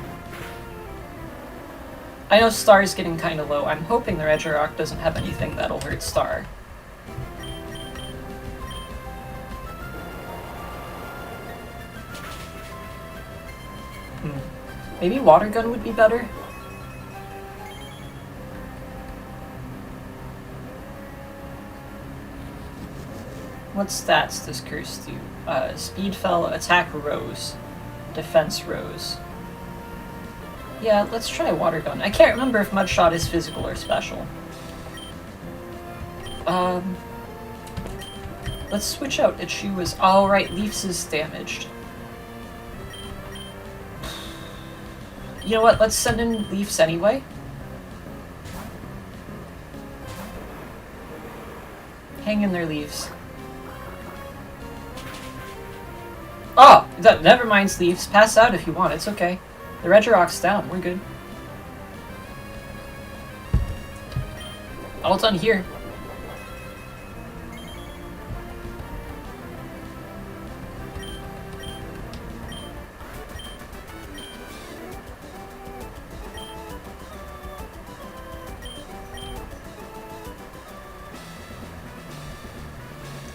I know Star's getting kinda low. I'm hoping the Regirock doesn't have anything that'll hurt Star. Maybe water gun would be better? What stats does Curse do? Speed fell, attack rose, defense rose. Yeah, let's try water gun. I can't remember if Mudshot is physical or special. Let's switch out Ichiwa's. Oh, right, Leafs is damaged. You know what, let's send in Leafs anyway. Hang in there, Leafs. Oh! Never mind, Leafs. Pass out if you want, it's okay. The Regirock's down, we're good. All done here.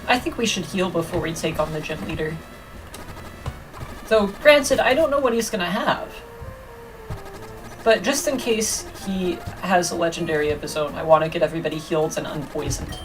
I think we should heal before we take on the gym leader. Though, granted, I don't know what he's gonna have. But just in case he has a legendary of his own, I want to get everybody healed and unpoisoned.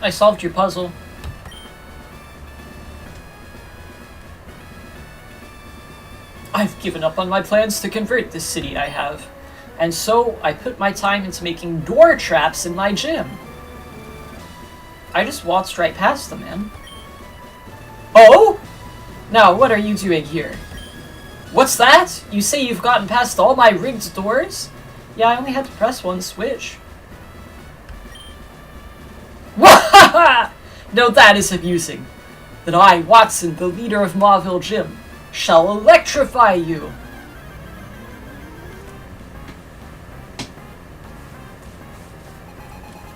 I solved your puzzle. I've given up on my plans to convert this city I have. And so, I put my time into making door traps in my gym. I just waltzed right past them, man. Oh? Now, what are you doing here? What's that? You say you've gotten past all my rigged doors? Yeah, I only had to press one switch. No, that is amusing. Then I, Watson, the leader of Mauville Gym, shall electrify you.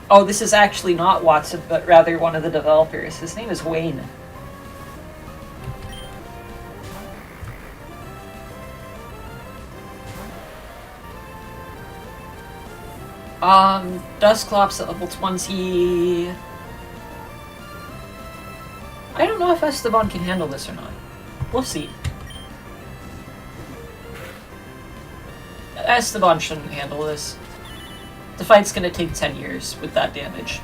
Oh, this is actually not Watson, but rather one of the developers. His name is Wayne. Dusclops at level 20. I don't know if Esteban can handle this or not. We'll see. Esteban shouldn't handle this. The fight's gonna take 10 years with that damage.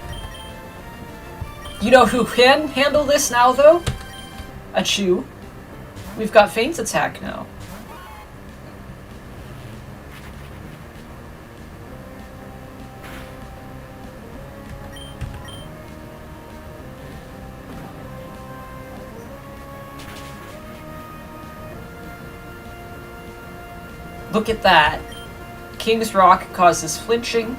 You know who can handle this now, though? Achu. We've got Feint Attack now. Look at that. King's Rock causes flinching.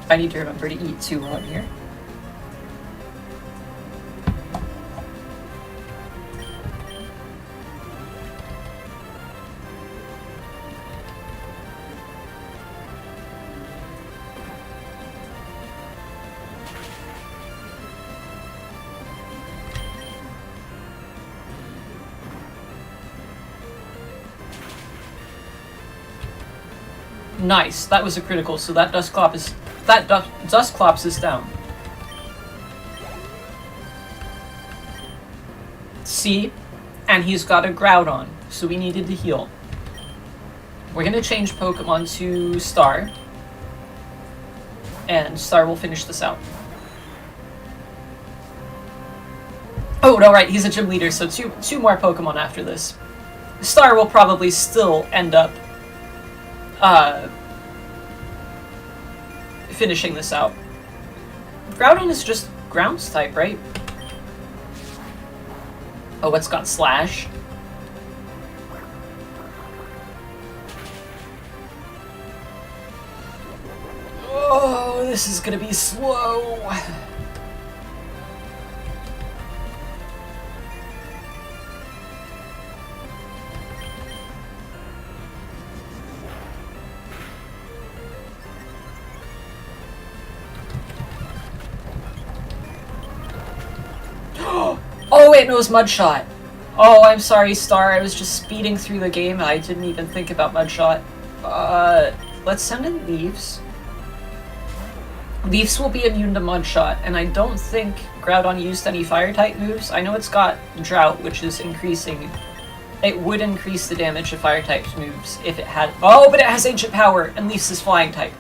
I need to remember to eat too while I'm here. Nice, that was a critical, so that Dusclops is down. See? And he's got a Groudon, so we needed to heal. We're gonna change Pokemon to Star. And Star will finish this out. Oh, no, right, he's a gym leader, so two more Pokemon after this. Star will probably still end up finishing this out. Groudon is just grounds type, right? Oh, it's got Slash. Oh, this is gonna be slow. Oh, it knows Mudshot. Oh, I'm sorry, Star. I was just speeding through the game and I didn't even think about Mudshot. Let's send in Leaves. Leaves will be immune to Mudshot, and I don't think Groudon used any Fire-type moves. I know it's got Drought, which is increasing. It would increase the damage of Fire-type moves if it had... Oh, but it has Ancient Power, and Leaves is Flying-type.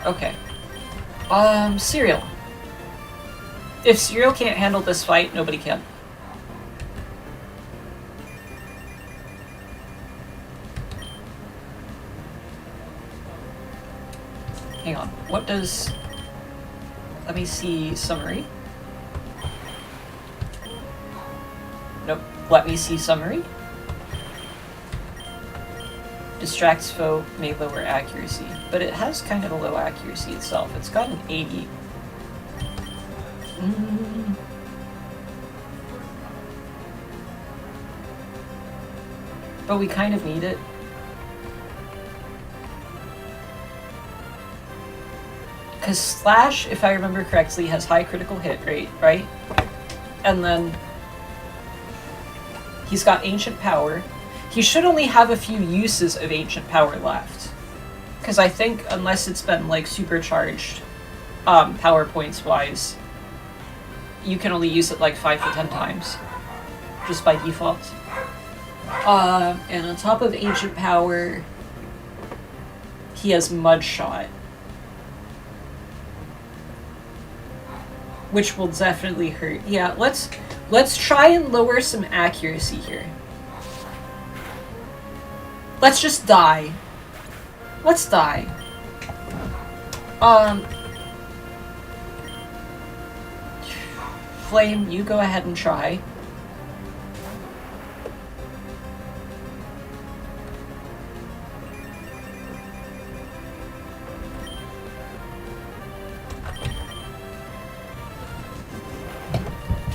Okay. Cereal. If Cereal can't handle this fight, nobody can. Hang on. What does... Let me see summary. Nope. Let me see summary. Distracts foe, may lower accuracy. But it has kind of a low accuracy itself. It's got an 80. But we kind of need it. Because Slash, if I remember correctly, has high critical hit rate, right? And then he's got Ancient Power. He should only have a few uses of Ancient Power left. Because I think, unless it's been, like, supercharged, power points-wise, you can only use it, like, 5 to 10 times. Just by default. And on top of Ancient Power, he has Mudshot. Which will definitely hurt. Yeah, let's try and lower some accuracy here. Let's just die. Let's die. Flame, you go ahead and try.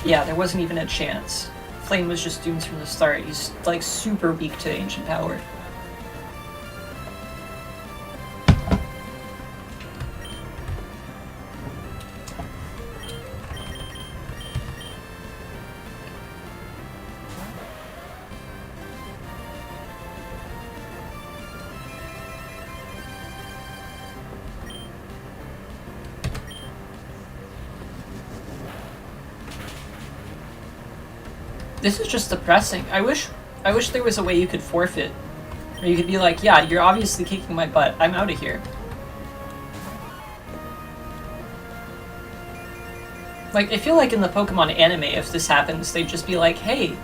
Yeah, there wasn't even a chance. Flame was just doomed from the start. He's, like, super weak to Ancient Power. This is just depressing. I wish there was a way you could forfeit. Or you could be like, yeah, you're obviously kicking my butt. I'm out of here. Like, I feel like in the Pokemon anime, if this happens, they'd just be like, hey,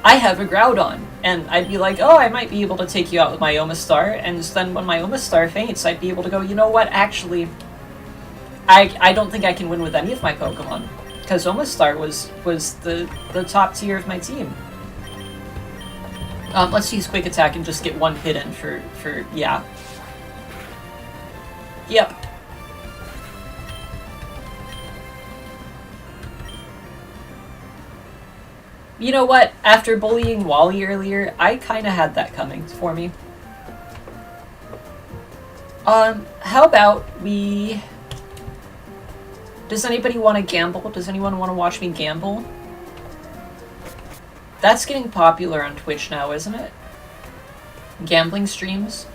I have a Groudon. And I'd be like, oh, I might be able to take you out with my Omastar. And then when my Omastar faints, I'd be able to go, you know what, actually, I don't think I can win with any of my Pokemon. Because Omastar was the top tier of my team. Let's use Quick Attack and just get one hit in for yeah. Yep. You know what? After bullying Wally earlier, I kind of had that coming for me. How about we... Does anybody want to gamble? Does anyone want to watch me gamble? That's getting popular on Twitch now, isn't it? Gambling streams?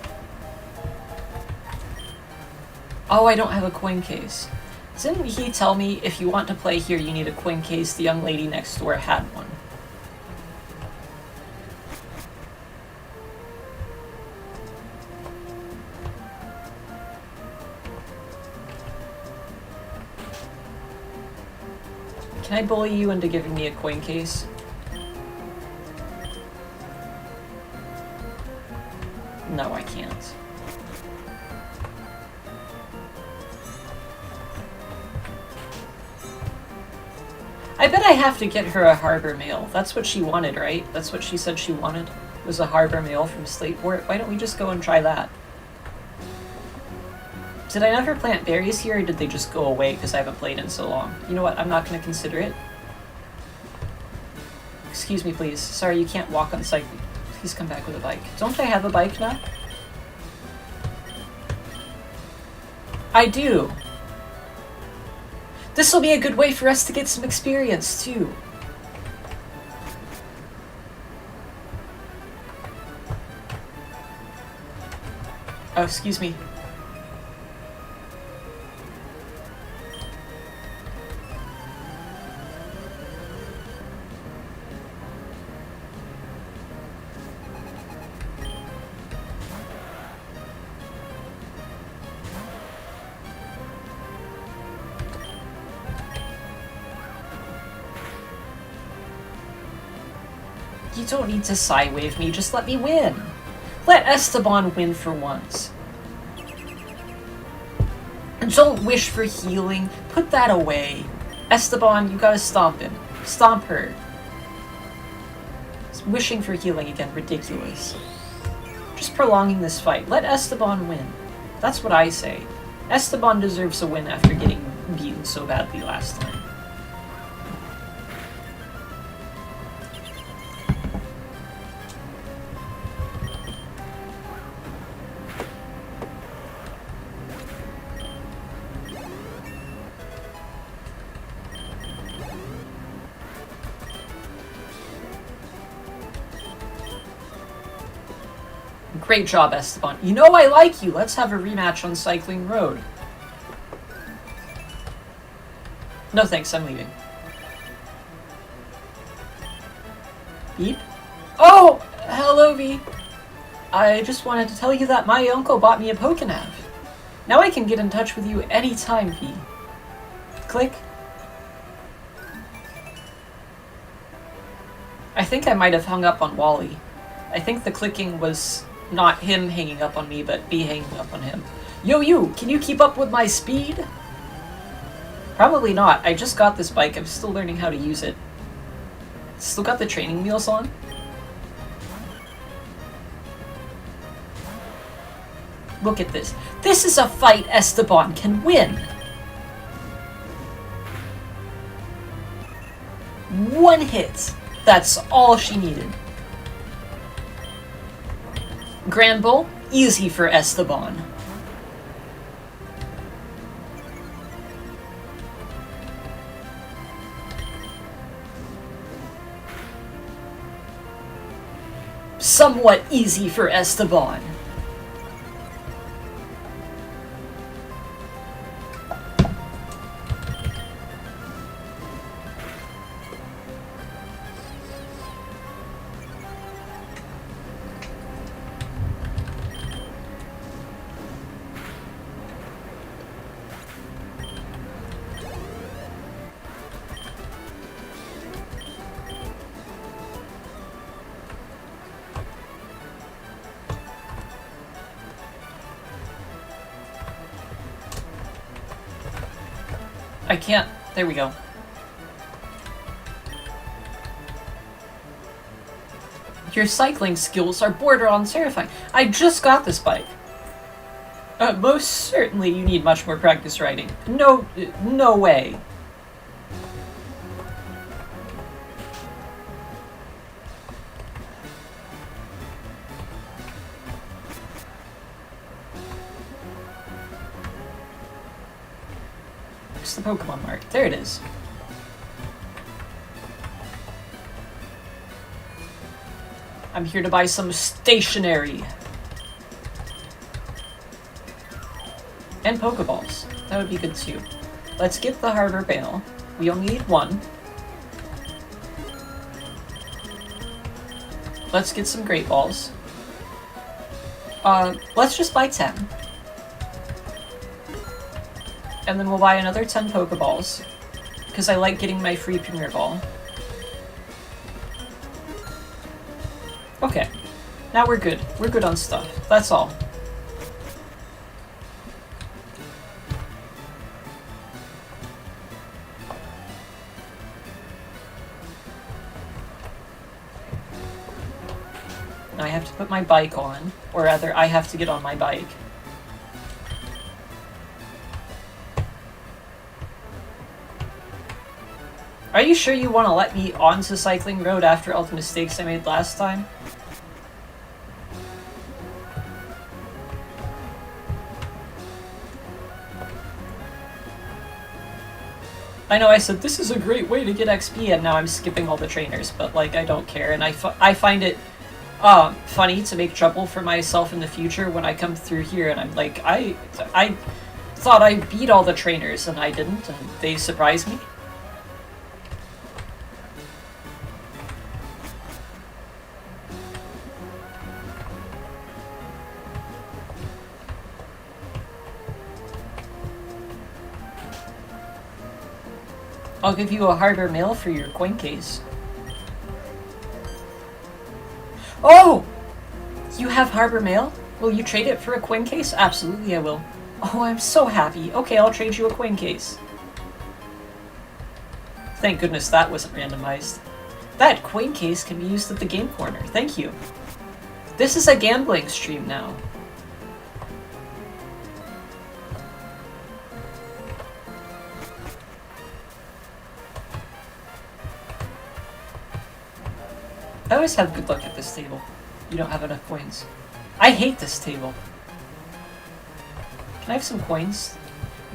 Oh, I don't have a coin case. Didn't he tell me if you want to play here, you need a coin case? The young lady next door had one. Can I bully you into giving me a coin case? No, I can't. I bet I have to get her a harbor mail. That's what she wanted, right? That's what she said she wanted, was a harbor mail from Slateport. Why don't we just go and try that? Did I never plant berries here, or did they just go away because I haven't played in so long? You know what? I'm not going to consider it. Excuse me, please. Sorry, you can't walk on site. Please come back with a bike. Don't I have a bike now? I do. This will be a good way for us to get some experience, too. Oh, excuse me. You don't need to side wave me, just let me win. Let Esteban win for once. And don't wish for healing. Put that away. Esteban, you gotta stomp him. Stomp her. Wishing for healing again, ridiculous. Just prolonging this fight. Let Esteban win. That's what I say. Esteban deserves a win after getting beaten so badly last time. Great job, Esteban. You know I like you. Let's have a rematch on Cycling Road. No thanks, I'm leaving. Beep? Oh! Hello, V. I just wanted to tell you that my uncle bought me a Pokénav. Now I can get in touch with you anytime, V. Click. I think I might have hung up on Wally. I think the clicking was not him hanging up on me, but me hanging up on him. Yo, you! Can you keep up with my speed? Probably not. I just got this bike. I'm still learning how to use it. Still got the training wheels on. Look at this. This is a fight Esteban can win. One hit. That's all she needed. Grand Bull, easy for Esteban. Somewhat easy for Esteban. I can't. There we go. Your cycling skills are border on terrifying. I just got this bike. Most certainly you need much more practice riding. No way. The Pokemon Mart. There it is. I'm here to buy some stationery. And Pokeballs. That would be good too. Let's get the Harbor Mail. We only need one. Let's get some Great Balls. Let's just buy 10. And then we'll buy another 10 Pokeballs. because I like getting my free Premier Ball. Okay. Now we're good. We're good on stuff. That's all. Now I have to put my bike on, or rather, I have to get on my bike. Are you sure you want to let me onto Cycling Road after all the mistakes I made last time? I know I said, this is a great way to get XP, and now I'm skipping all the trainers, but, like, I don't care, and I find it funny to make trouble for myself in the future when I come through here, and I'm like, I thought I beat all the trainers, and I didn't, and they surprised me. I'll give you a Harbor Mail for your coin case. Oh! You have Harbor Mail? Will you trade it for a coin case? Absolutely I will. Oh, I'm so happy. Okay, I'll trade you a coin case. Thank goodness that wasn't randomized. That coin case can be used at the game corner. Thank you. This is a gambling stream now. I always have good luck at this table. You don't have enough coins. I hate this table. Can I have some coins?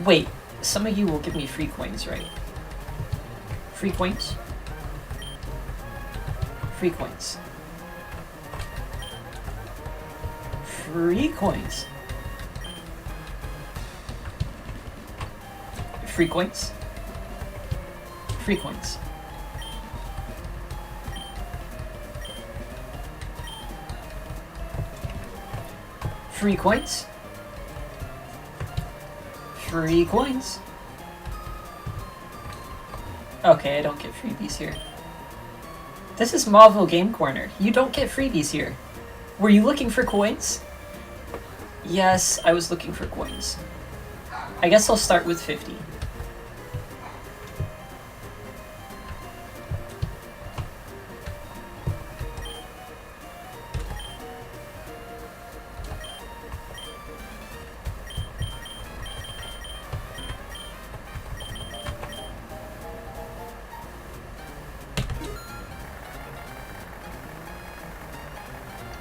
Wait, some of you will give me free coins, right? Free coins? Free coins. Free coins. Free coins. Free coins. Free coins. Free coins. Okay, I don't get freebies here. This is Mauville Game Corner. You don't get freebies here. Were you looking for coins? Yes, I was looking for coins. I guess I'll start with 50.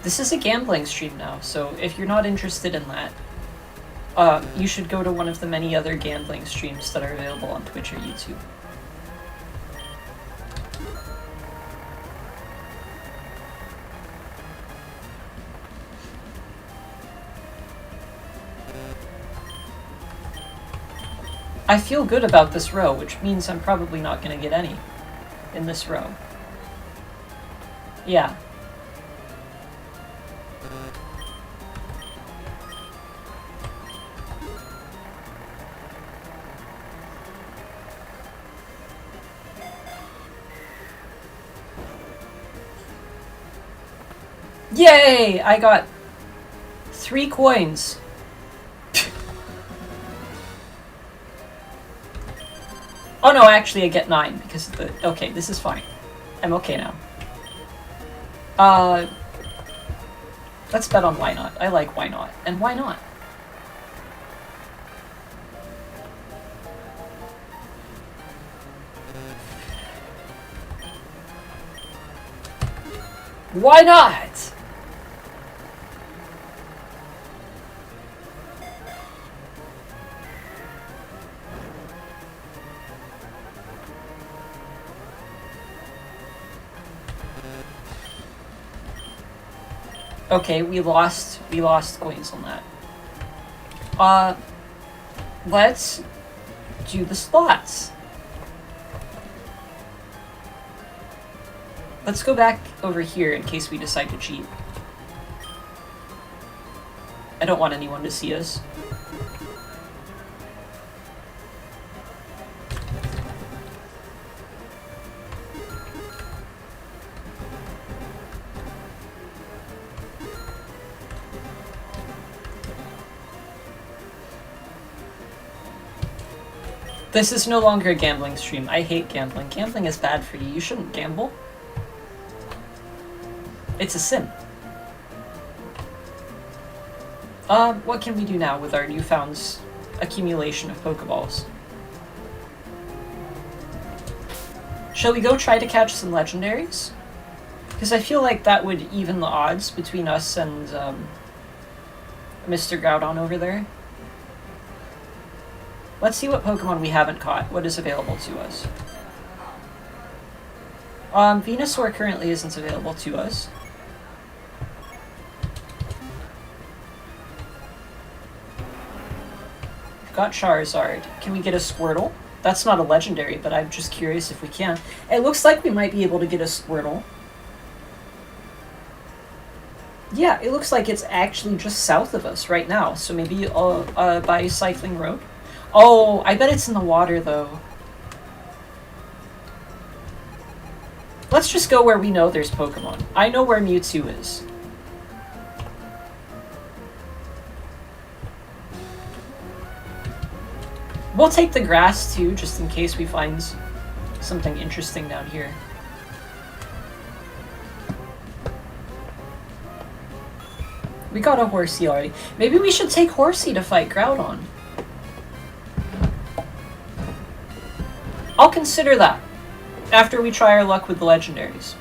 This is a gambling stream now, so if you're not interested in that, you should go to one of the many other gambling streams that are available on Twitch or YouTube. I feel good about this row, which means I'm probably not going to get any in this row. Yeah. Yay! I got 3 coins. Oh no, actually I get 9 because of the... Okay, this is fine. I'm okay now. Let's bet on why not. I like why not. And why not? Why not? Okay, we lost coins on that. Let's do the slots. Let's go back over here in case we decide to cheat. I don't want anyone to see us. This is no longer a gambling stream. I hate gambling. Gambling is bad for you. You shouldn't gamble. It's a sin. What can we do now with our newfound accumulation of Pokeballs? Shall we go try to catch some legendaries? Because I feel like that would even the odds between us and Mr. Groudon over there. Let's see what Pokemon we haven't caught, what is available to us. Venusaur currently isn't available to us. We've got Charizard. Can we get a Squirtle? That's not a legendary, but I'm just curious if we can. It looks like we might be able to get a Squirtle. Yeah, it looks like it's actually just south of us right now, so maybe by Cycling Road. Oh, I bet it's in the water, though. Let's just go where we know there's Pokemon. I know where Mewtwo is. We'll take the grass, too, just in case we find something interesting down here. We got a Horsey already. Maybe we should take Horsey to fight Groudon. I'll consider that after we try our luck with the legendaries.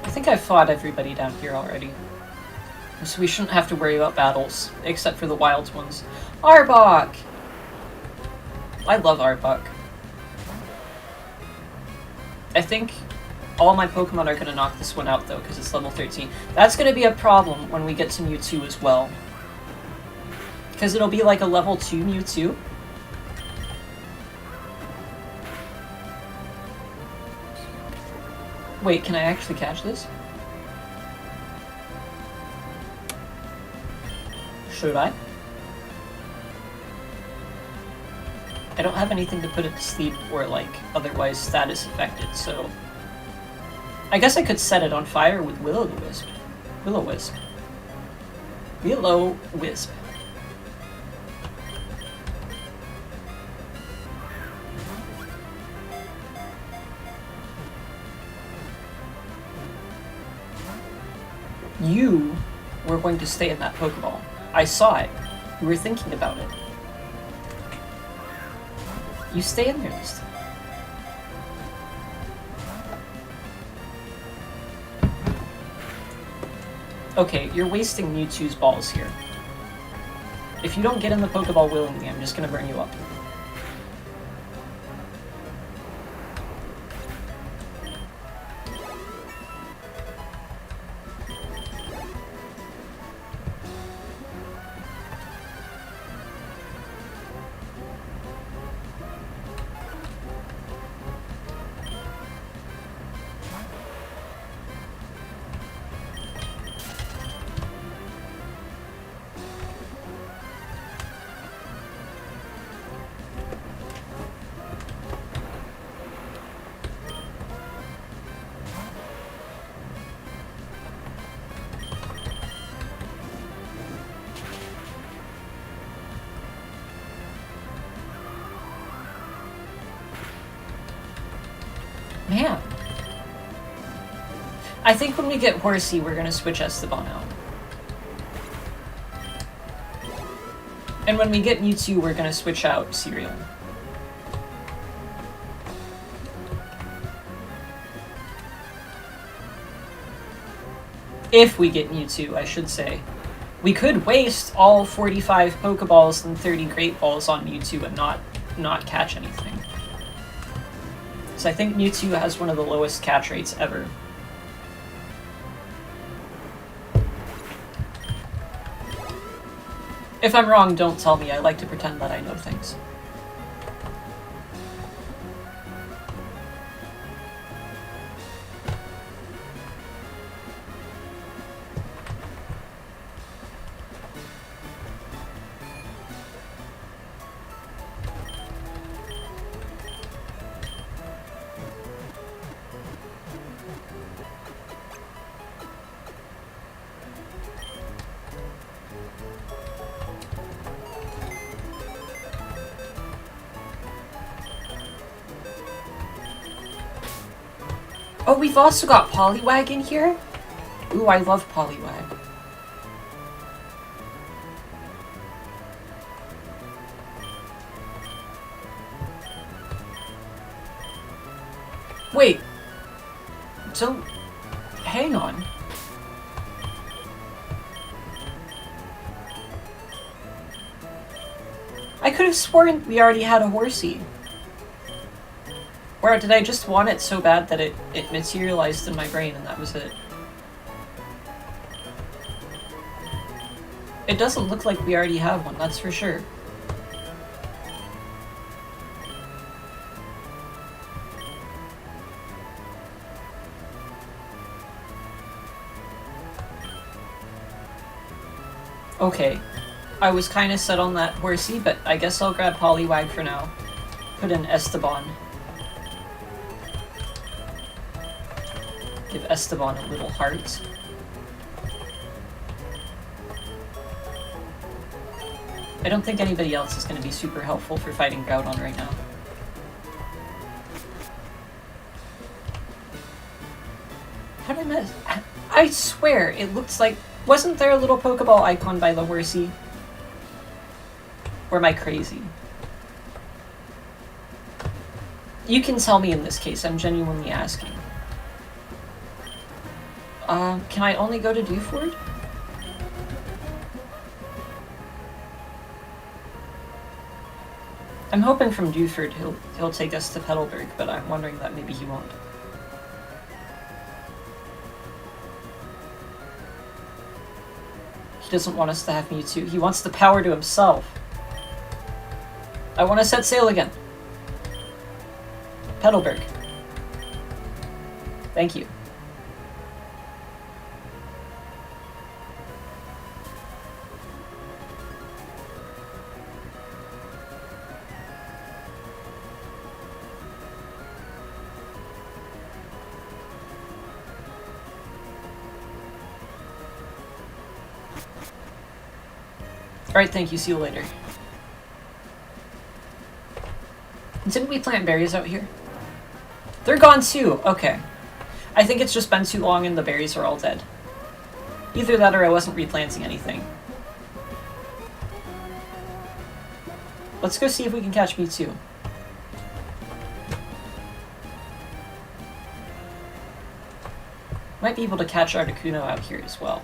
I think I've fought everybody down here already. So we shouldn't have to worry about battles, except for the wild ones. Arbok! I love Arbok. I think all my Pokemon are going to knock this one out, though, because it's level 13. That's going to be a problem when we get to Mewtwo as well. Because it'll be like a level 2 Mewtwo. Wait, can I actually catch this? Should I? I don't have anything to put it to sleep or, like, otherwise status affected, so... I guess I could set it on fire with Will-O-Wisp. Will-O-Wisp. Will-O-Wisp. You were going to stay in that Pokeball. I saw it. You were thinking about it. You stay in there this time. Okay, you're wasting Mewtwo's balls here. If you don't get in the Pokeball willingly, I'm just gonna burn you up. Man. I think when we get Horsey, we're gonna switch Esteban out. And when we get Mewtwo, we're gonna switch out Cereal. If we get Mewtwo, I should say. We could waste all 45 Pokeballs and 30 Great Balls on Mewtwo and not catch anything. So I think Mewtwo has one of the lowest catch rates ever. If I'm wrong, don't tell me. I like to pretend that I know things. Oh, we've also got Poliwag in here? Ooh, I love Poliwag. Wait. So, hang on. I could have sworn we already had a Horsey. Or did I just want it so bad that it materialized in my brain and that was it? It doesn't look like we already have one, that's for sure. Okay. I was kind of set on that Horsey, but I guess I'll grab Poliwag for now. Put in Esteban. Give Esteban a little heart. I don't think anybody else is going to be super helpful for fighting Groudon right now. How did I miss? I swear, it looks like... Wasn't there a little Pokeball icon by the Horsey? Or am I crazy? You can tell me in this case, I'm genuinely asking. Can I only go to Dewford? I'm hoping from Dewford he'll take us to Petalburg, but I'm wondering that maybe he won't. He doesn't want us to have Mewtwo. He wants the power to himself. I want to set sail again. Petalburg. Thank you. Alright, thank you. See you later. Didn't we plant berries out here? They're gone too! Okay. I think it's just been too long and the berries are all dead. Either that or I wasn't replanting anything. Let's go see if we can catch Mewtwo. Might be able to catch Articuno out here as well.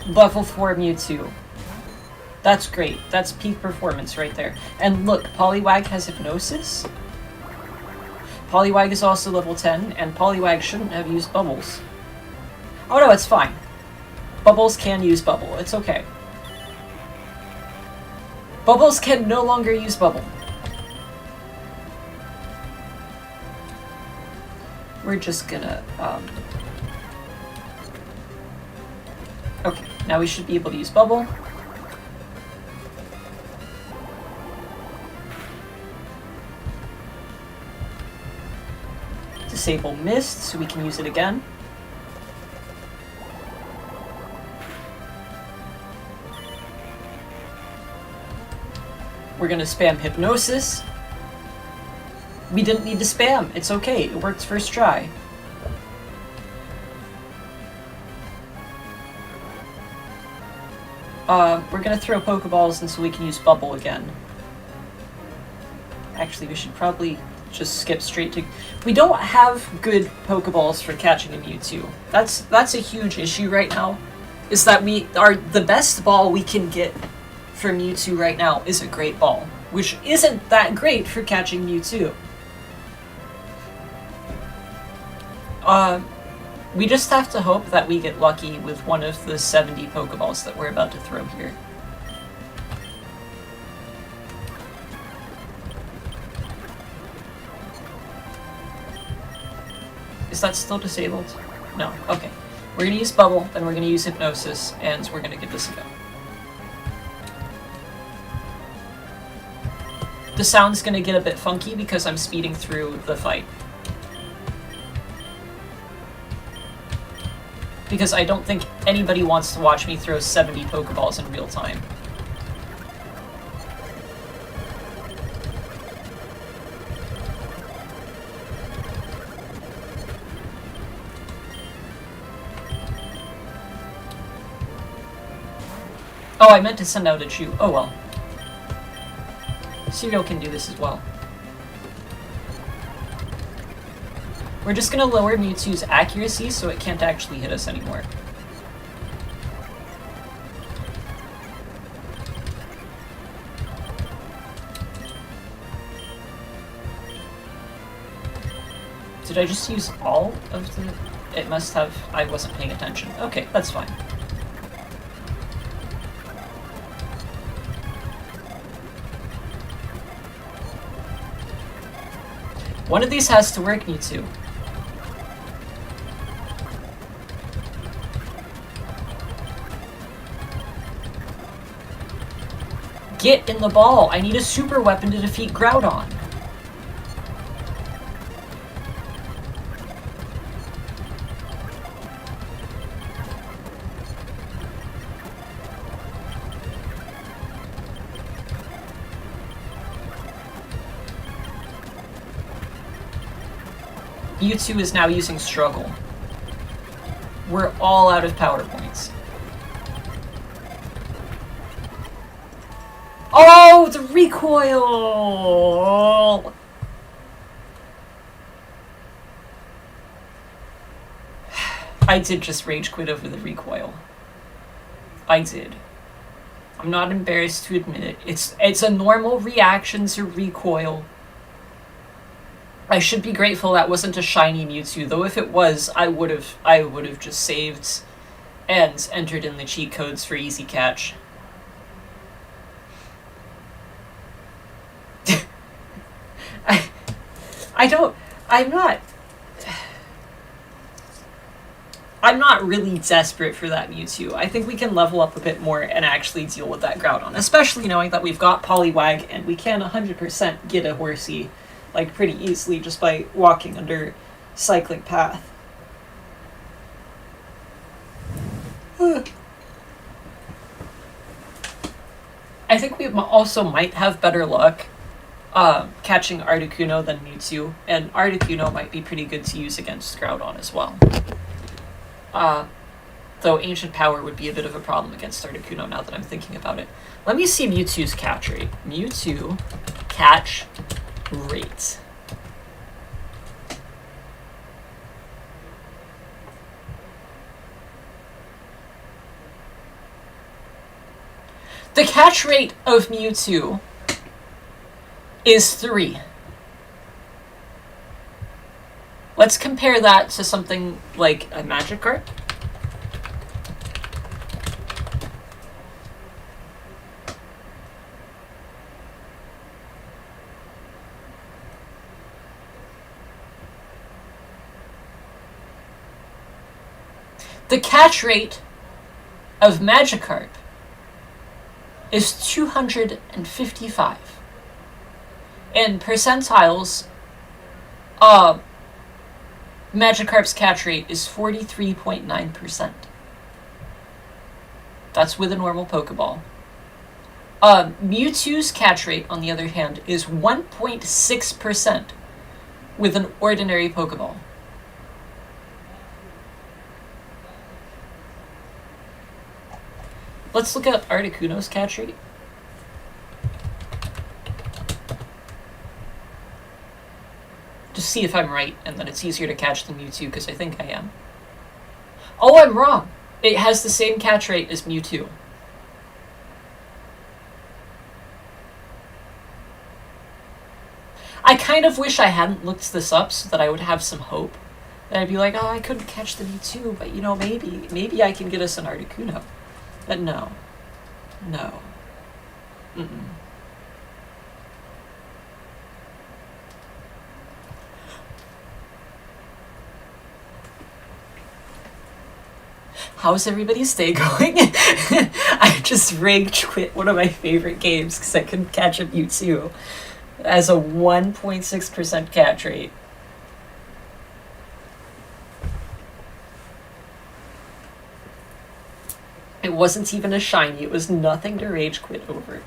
Level 4 Mewtwo. That's great. That's peak performance right there. And look, Poliwag has Hypnosis. Poliwag is also level 10, and Poliwag shouldn't have used Bubbles. Oh no, it's fine. Bubbles can use Bubble. It's okay. Bubbles can no longer use Bubble. We're just gonna, Okay, now we should be able to use Bubble. Disable Mist so we can use it again. We're gonna spam Hypnosis. We didn't need to spam. It's okay. It worked first try. We're gonna throw Pokeballs until we can use Bubble again. Actually, we should probably just skip straight to... We don't have good Pokeballs for catching a Mewtwo. That's a huge issue right now, is that the best ball we can get for Mewtwo right now is a Great Ball, which isn't that great for catching Mewtwo. We just have to hope that we get lucky with one of the 70 Pokeballs that we're about to throw here. Is that still disabled? No. Okay. We're gonna use Bubble, then we're gonna use Hypnosis, and we're gonna give this a go. The sound's gonna get a bit funky because I'm speeding through the fight. Because I don't think anybody wants to watch me throw 70 Pokeballs in real time. Oh, I meant to send out a Chew. Oh well. Cereal can do this as well. We're just gonna lower Mewtwo's accuracy so it can't actually hit us anymore. Did I just use all of the... It must have... I wasn't paying attention. Okay, that's fine. One of these has to work, Mewtwo. Get in the ball! I need a super weapon to defeat Groudon. Mewtwo is now using Struggle. We're all out of power points. Oh, the recoil! I did just rage quit over the recoil. I did. I'm not embarrassed to admit it. It's a normal reaction to recoil. I should be grateful that wasn't a shiny Mewtwo, though if it was, I would have just saved and entered in the cheat codes for easy catch. I'm not really desperate for that Mewtwo. I think we can level up a bit more and actually deal with that Groudon, especially knowing that we've got Poliwag and we can 100% get a Horsey, like, pretty easily just by walking under Cycling Path. I think we also might have better luck catching Articuno than Mewtwo, and Articuno might be pretty good to use against Groudon as well. Though Ancient Power would be a bit of a problem against Articuno now that I'm thinking about it. Let me see Mewtwo's catch rate. Mewtwo catch rate. The catch rate of Mewtwo is 3. Let's compare that to something like a Magikarp. The catch rate of Magikarp is 255. In percentiles, Magikarp's catch rate is 43.9%. That's with a normal Pokeball. Mewtwo's catch rate, on the other hand, is 1.6% with an ordinary Pokeball. Let's look at Articuno's catch rate. Just see if I'm right, and then it's easier to catch than Mewtwo, because I think I am. Oh, I'm wrong! It has the same catch rate as Mewtwo. I kind of wish I hadn't looked this up so that I would have some hope. That I'd be like, oh, I couldn't catch the Mewtwo, but you know, maybe I can get us an Articuno. But no. No. Mm-mm. How's everybody's day going? I just rage quit one of my favorite games because I couldn't catch a Mewtwo. As a 1.6% catch rate. It wasn't even a shiny. It was nothing to rage quit over.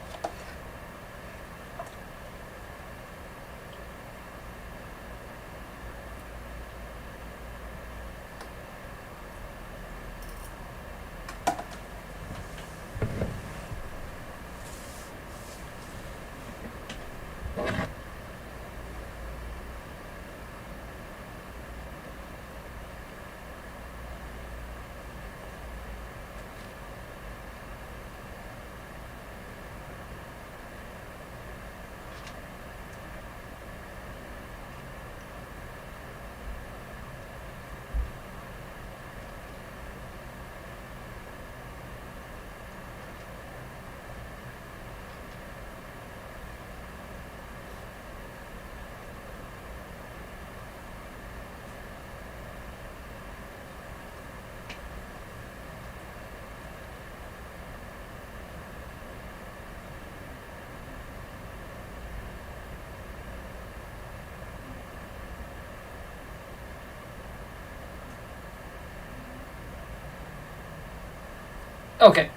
Okay.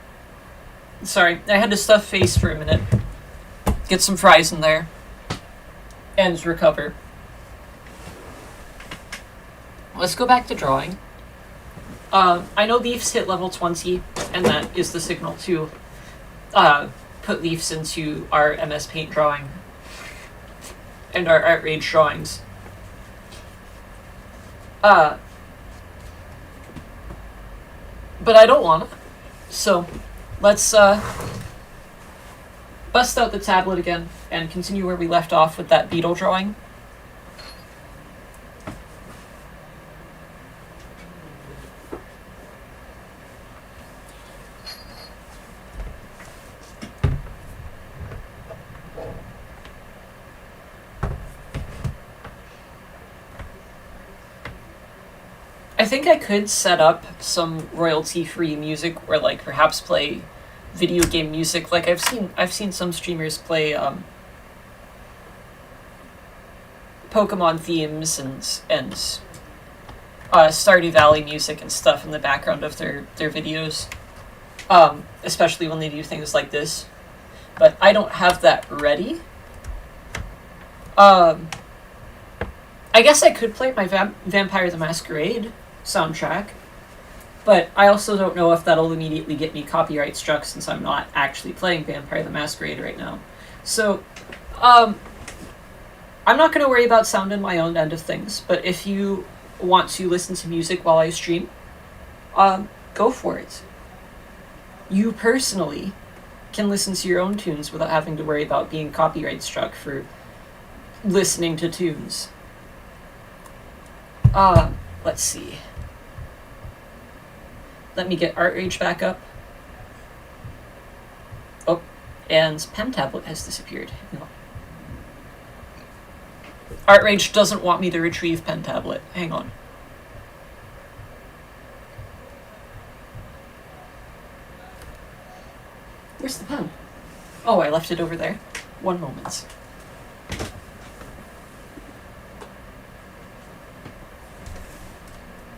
Sorry, I had to stuff face for a minute. Get some fries in there. And recover. Let's go back to drawing. I know Leafs hit level 20, and that is the signal to put Leafs into our MS Paint drawing and our Art Rage drawings. But I don't want to. So, let's bust out the tablet again and continue where we left off with that beetle drawing. I think I could set up some royalty-free music, or like perhaps play video game music. Like I've seen some streamers play Pokemon themes and Stardew Valley music and stuff in the background of their videos, especially when they do things like this. But I don't have that ready. I guess I could play my Vampire the Masquerade soundtrack, but I also don't know if that'll immediately get me copyright struck since I'm not actually playing Vampire the Masquerade right now. So, I'm not going to worry about sound in my own end of things, but if you want to listen to music while I stream, go for it. You personally can listen to your own tunes without having to worry about being copyright struck for listening to tunes. Let's see. Let me get Art Rage back up. Oh, and Pen Tablet has disappeared. No. Art Rage doesn't want me to retrieve Pen Tablet. Hang on. Where's the pen? Oh, I left it over there. 1 moment.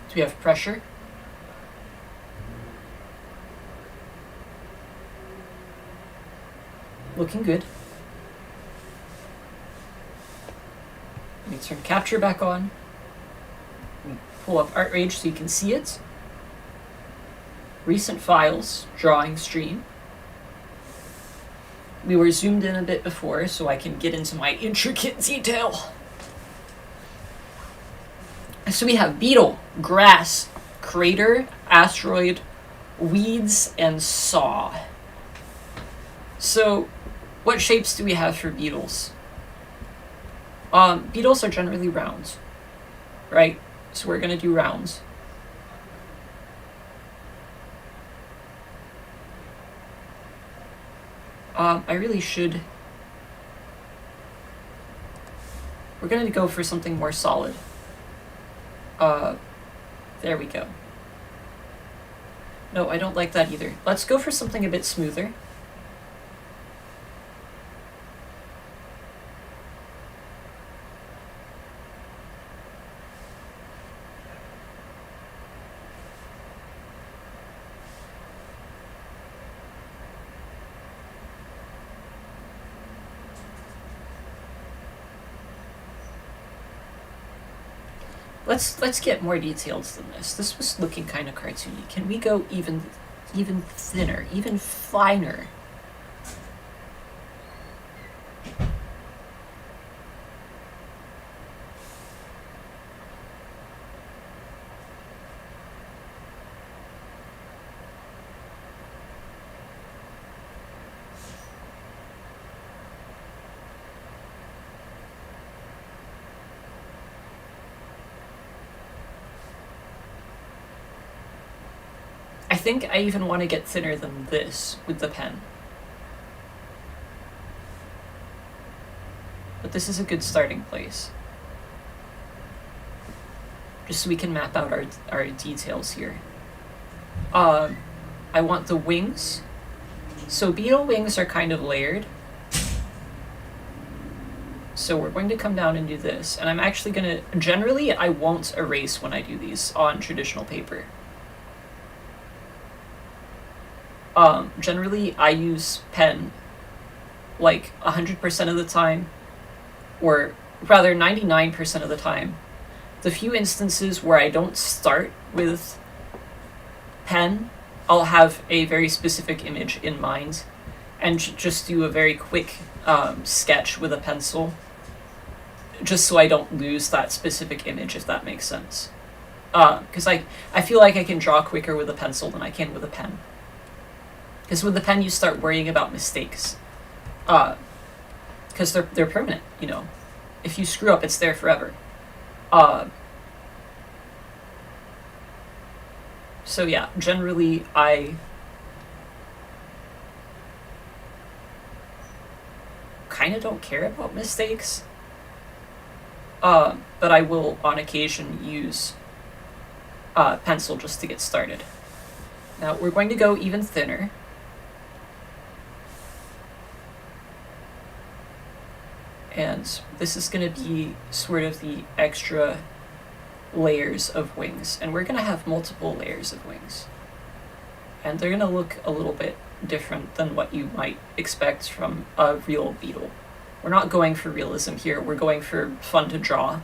Do we have pressure? Looking good. Let me turn capture back on. Let me pull up Art Rage so you can see it. Recent files, drawing stream. We were zoomed in a bit before, so I can get into my intricate detail. So we have beetle, grass, crater, asteroid, weeds, and saw. So, what shapes do we have for beetles? Beetles are generally round, right? So we're gonna do rounds. I really should. We're gonna go for something more solid. There we go. No, I don't like that either. Let's go for something a bit smoother. Let's get more details than this. This was looking kind of cartoony. Can we go even thinner, even finer? I think I even want to get thinner than this with the pen. But this is a good starting place. Just so we can map out our details here. I want the wings. So beetle wings are kind of layered. So we're going to come down and do this. And I'm actually going to... Generally, I won't erase when I do these on traditional paper. Generally, I use pen like 100% of the time, or rather 99% of the time. The few instances where I don't start with pen, I'll have a very specific image in mind and just do a very quick sketch with a pencil, just so I don't lose that specific image, if that makes sense. Because I feel like I can draw quicker with a pencil than I can with a pen. Because with the pen, you start worrying about mistakes. Because they're permanent, you know. If you screw up, it's there forever. So yeah, generally I kind of don't care about mistakes. But I will, on occasion, use pencil just to get started. Now, we're going to go even thinner. And this is going to be sort of the extra layers of wings. And we're going to have multiple layers of wings. And they're going to look a little bit different than what you might expect from a real beetle. We're not going for realism here. We're going for fun to draw.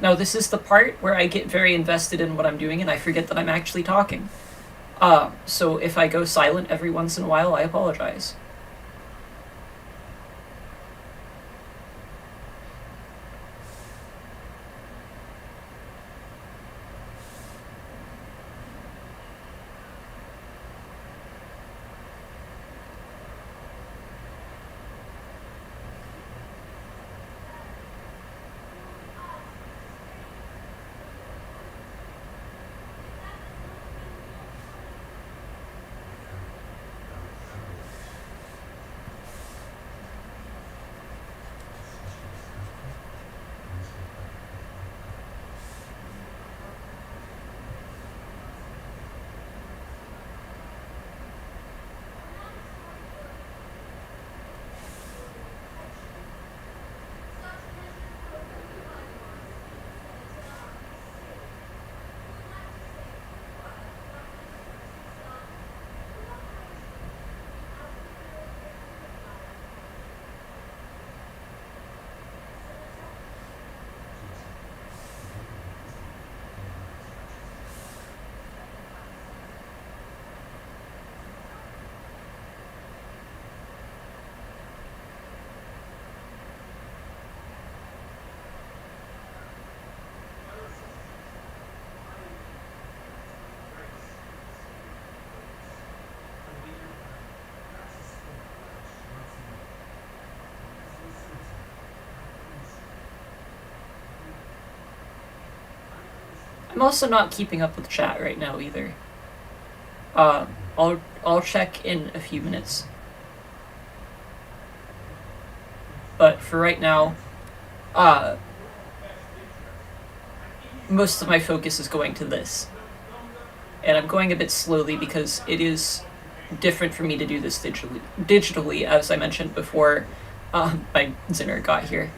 Now, this is the part where I get very invested in what I'm doing and I forget that I'm actually talking. So if I go silent every once in a while, I apologize. I'm also not keeping up with chat right now either. I'll check in a few minutes. But for right now, most of my focus is going to this. And I'm going a bit slowly because it is different for me to do this digitally, as I mentioned before my Zinner got here.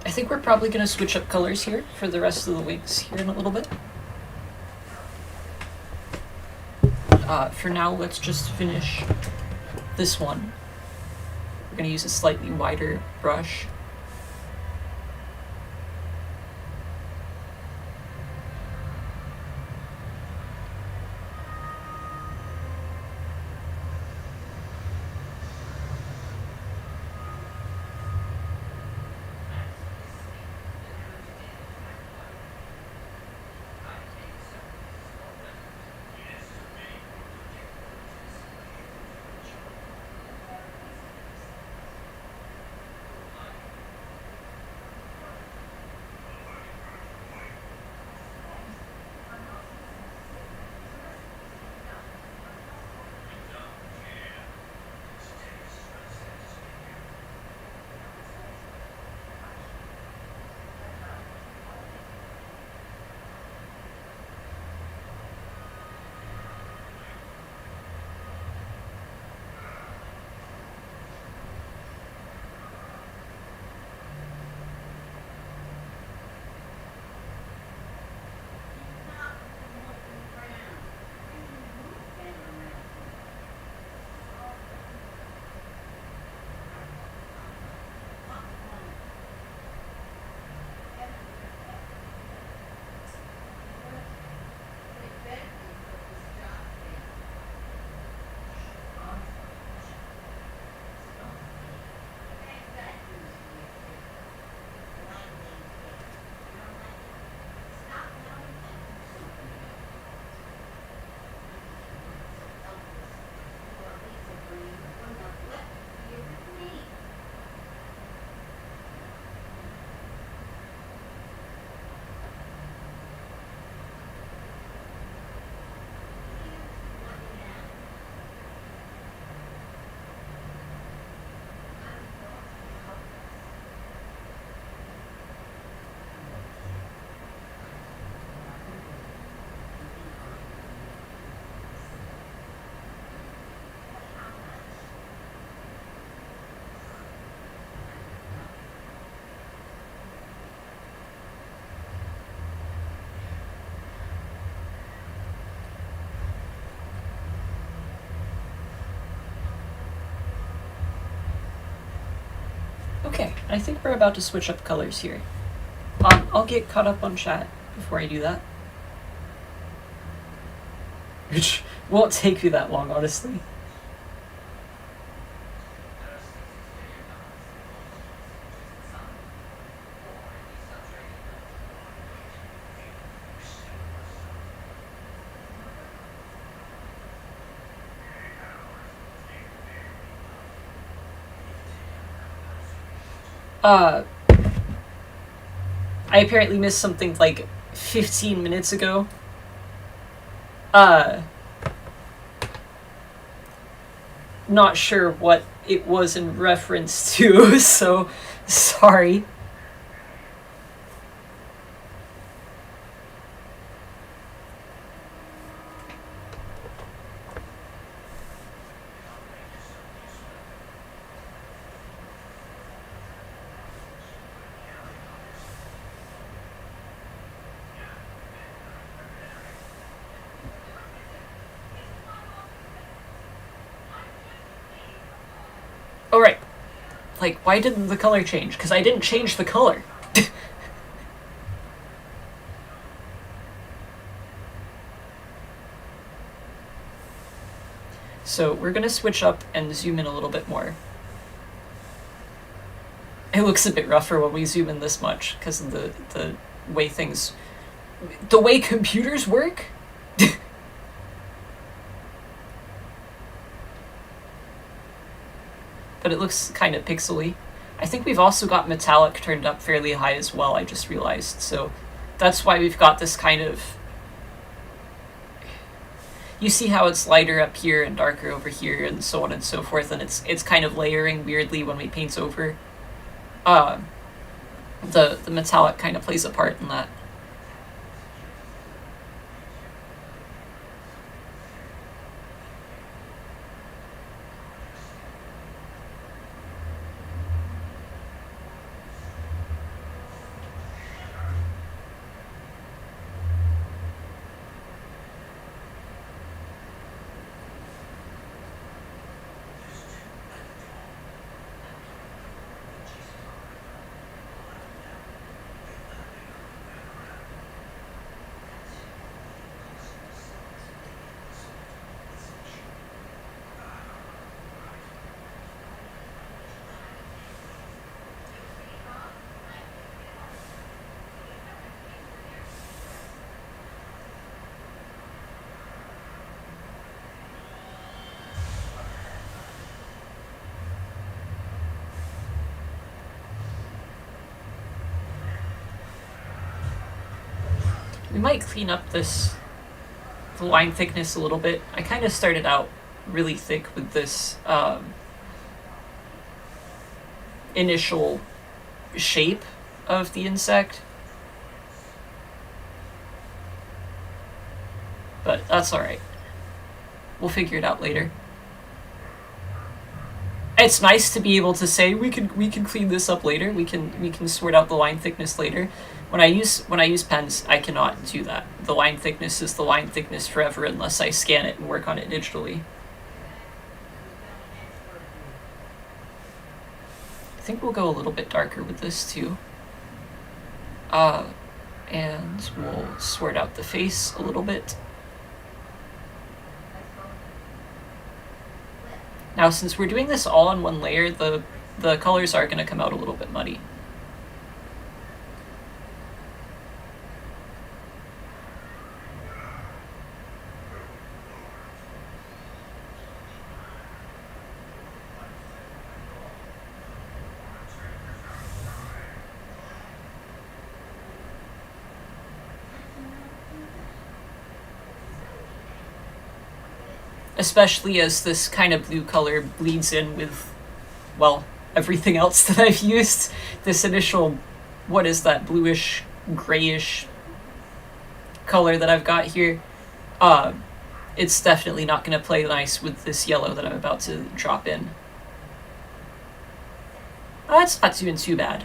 I think we're probably going to switch up colors here for the rest of the wings here in a little bit. For now, let's just finish this one. We're going to use a slightly wider brush. Okay, I think we're about to switch up colors here. I'll get caught up on chat before I do that. Which won't take me that long, honestly. I apparently missed something like 15 minutes ago. Not sure what it was in reference to, so sorry. Oh, right. Like, why didn't the color change? Because I didn't change the color. So we're going to switch up and zoom in a little bit more. It looks a bit rougher when we zoom in this much because of the way things... The way computers work? But it looks kind of pixely. I think we've also got metallic turned up fairly high as well, I just realized. So that's why we've got this kind of... You see how it's lighter up here and darker over here and so on and so forth, and it's kind of layering weirdly when we paint over. The metallic kind of plays a part in that. We might clean up the line thickness a little bit. I kind of started out really thick with this initial shape of the insect. But that's alright. We'll figure it out later. It's nice to be able to say we can clean this up later. We can sort out the line thickness later. When I use pens, I cannot do that. The line thickness is the line thickness forever unless I scan it and work on it digitally. I think we'll go a little bit darker with this too. And we'll sort out the face a little bit. Now, since we're doing this all on one layer, the colors are going to come out a little bit muddy. Especially as this kind of blue color bleeds in with, well, everything else that I've used. This initial, what is that, bluish, grayish color that I've got here, it's definitely not going to play nice with this yellow that I'm about to drop in. That's not doing too bad.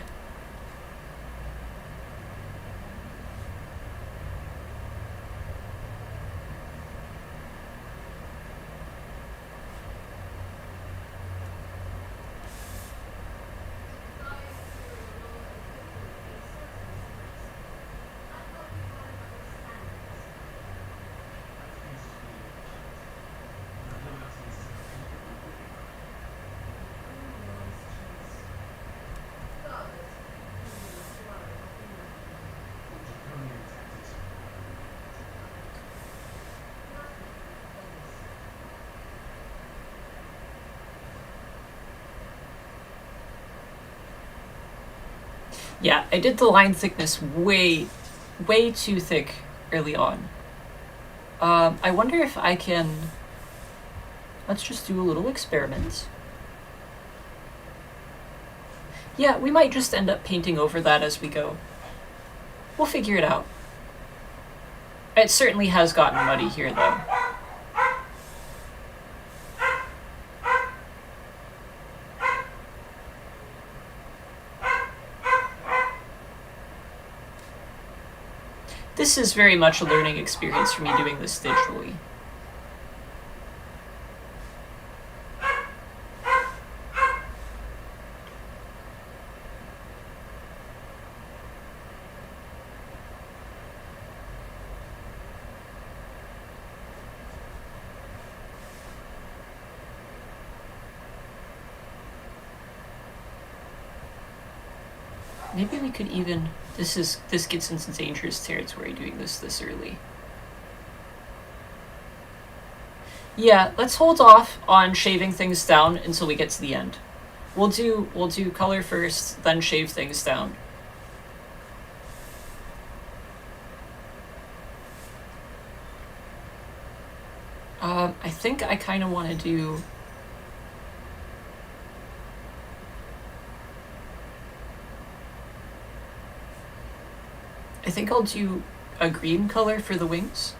Yeah, I did the line thickness way too thick early on. I wonder if I can... Let's just do a little experiment. Yeah, we might just end up painting over that as we go. We'll figure it out. It certainly has gotten muddy here, though. This is very much a learning experience for me doing this digitally. Maybe we could even... This gets into dangerous territory doing this early. Yeah, let's hold off on shaving things down until we get to the end. We'll do color first, then shave things down. I think I kind of want to do... I think I'll do a green color for the wings.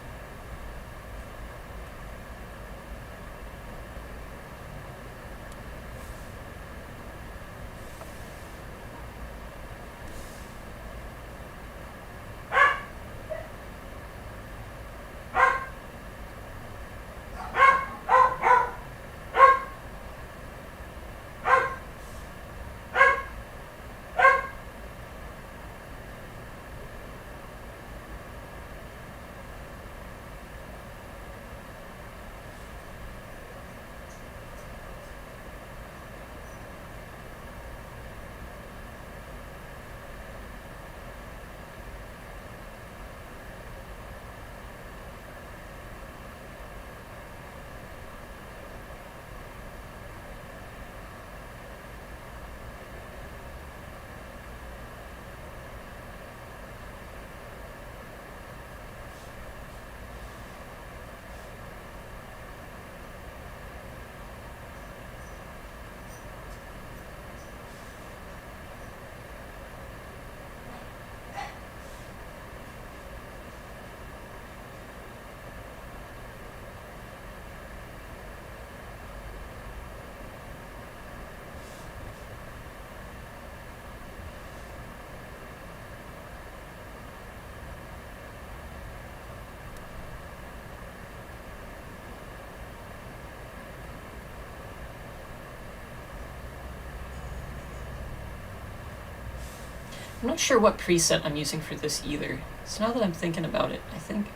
I'm not sure what preset I'm using for this either. So now that I'm thinking about it, I think...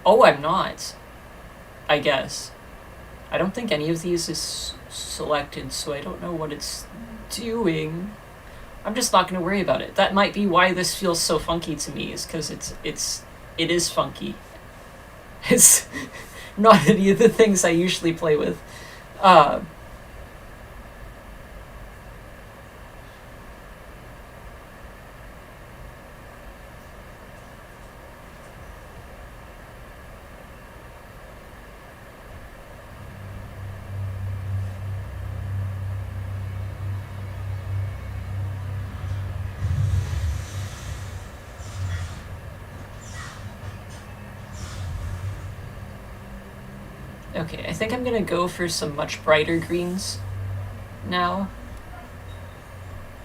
Oh, I'm not. I guess. I don't think any of these is selected, so I don't know what it's doing. I'm just not going to worry about it. That might be why this feels so funky to me, is because it is funky. It's not any of the things I usually play with. Okay, I think I'm gonna go for some much brighter greens now.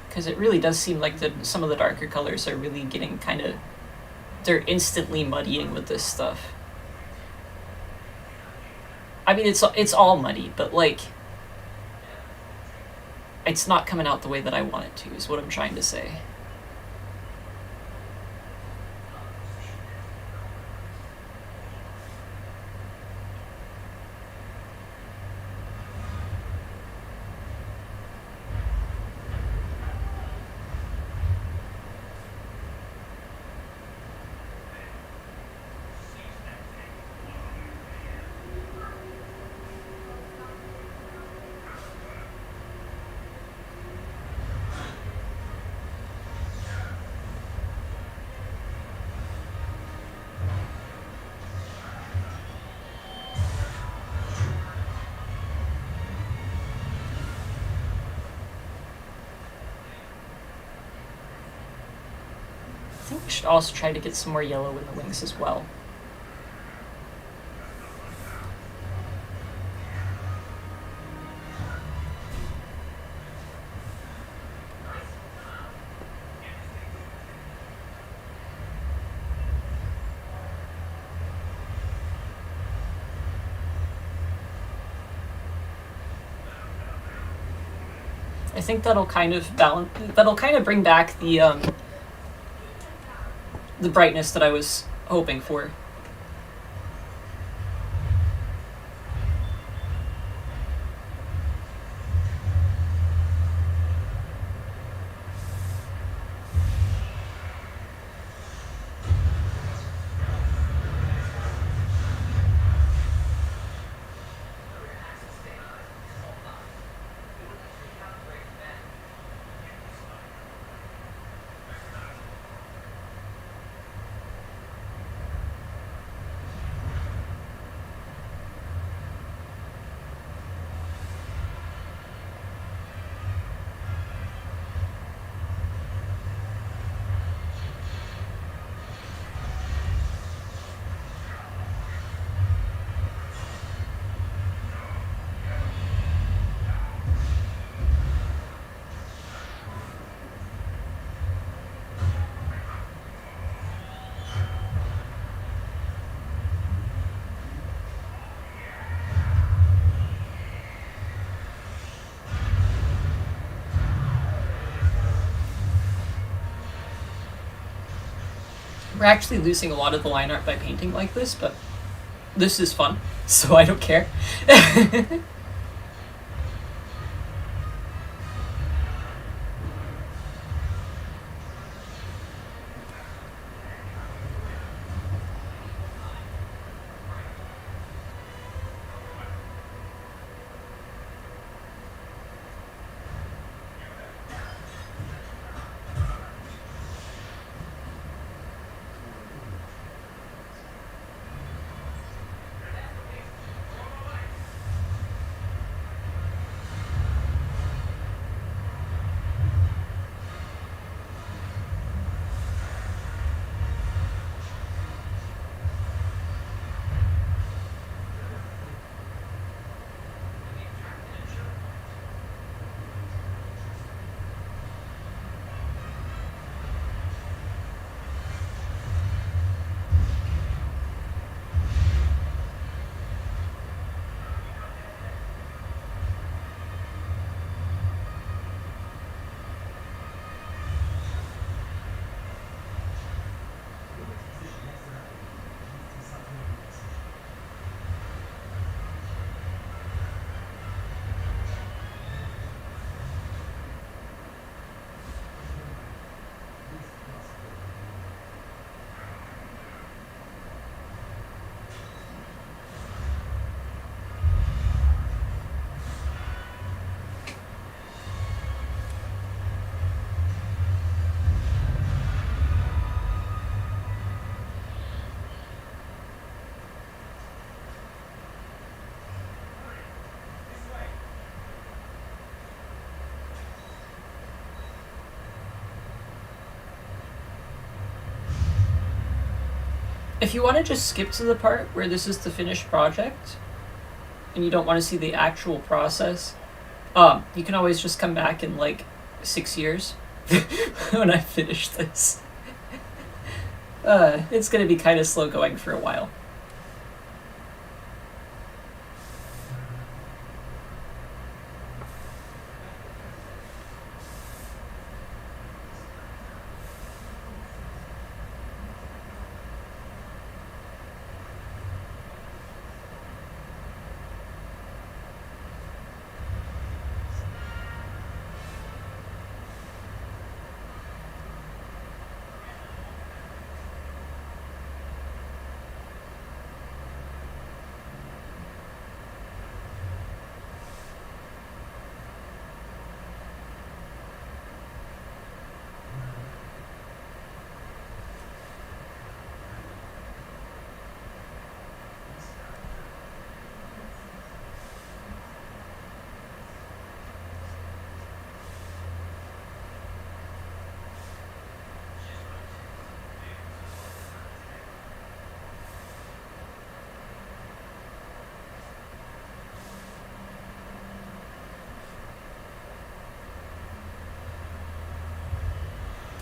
Because it really does seem like some of the darker colors are really getting kind of... They're instantly muddying with this stuff. I mean, it's all muddy, but like... It's not coming out the way that I want it to, is what I'm trying to say. I think we should also try to get some more yellow in the wings as well. I think that'll kind of balance. That'll kind of bring back the brightness that I was hoping for. We're actually losing a lot of the line art by painting like this, but this is fun, so I don't care. If you want to just skip to the part where this is the finished project, and you don't want to see the actual process, you can always just come back in like 6 years when I finish this. It's gonna be kind of slow going for a while.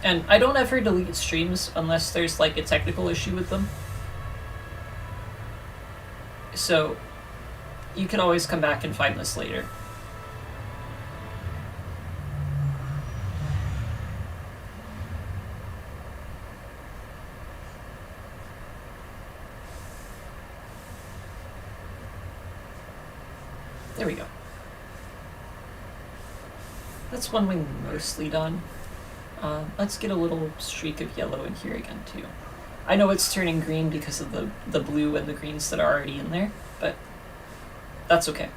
And I don't ever delete streams unless there's like a technical issue with them. So you can always come back and find this later. There we go. That's one wing mostly done. Let's get a little streak of yellow in here again too. I know it's turning green because of the blue and the greens that are already in there, but that's okay.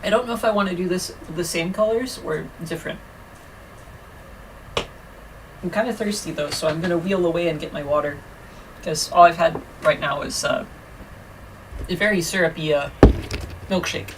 I don't know if I want to do this with the same colors or different. I'm kind of thirsty though, so I'm gonna wheel away and get my water, because all I've had right now is a very syrupy milkshake.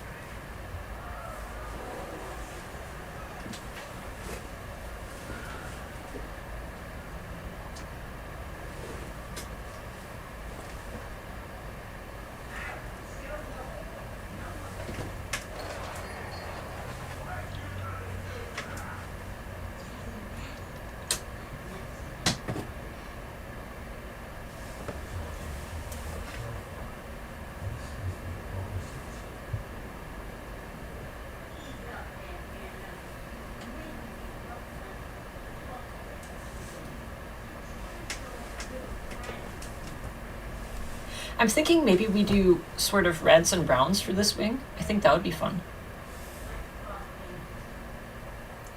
I'm thinking maybe we do sort of reds and browns for this wing. I think that would be fun.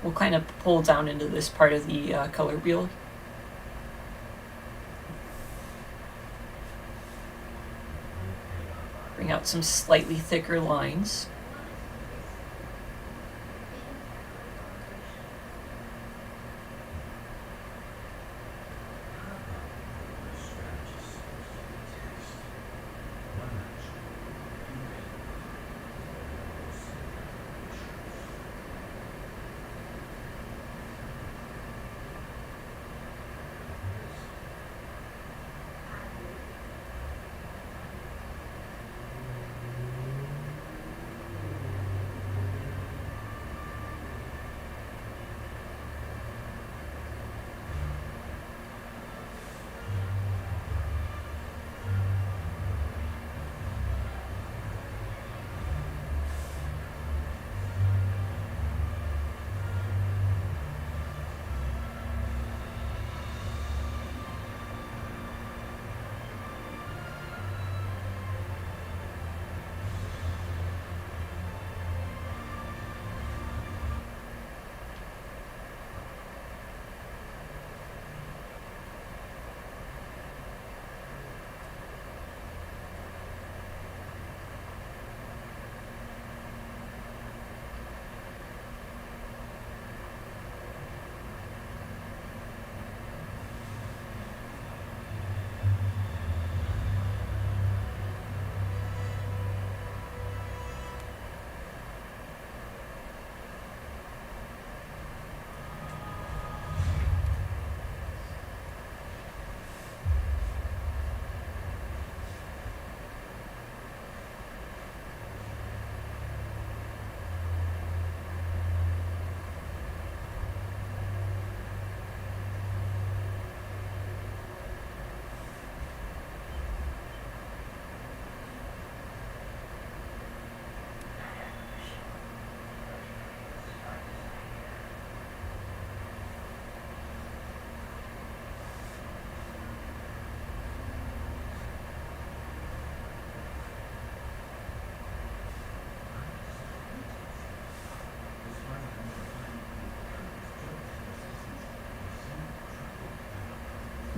We'll kind of pull down into this part of the color wheel. Bring out some slightly thicker lines.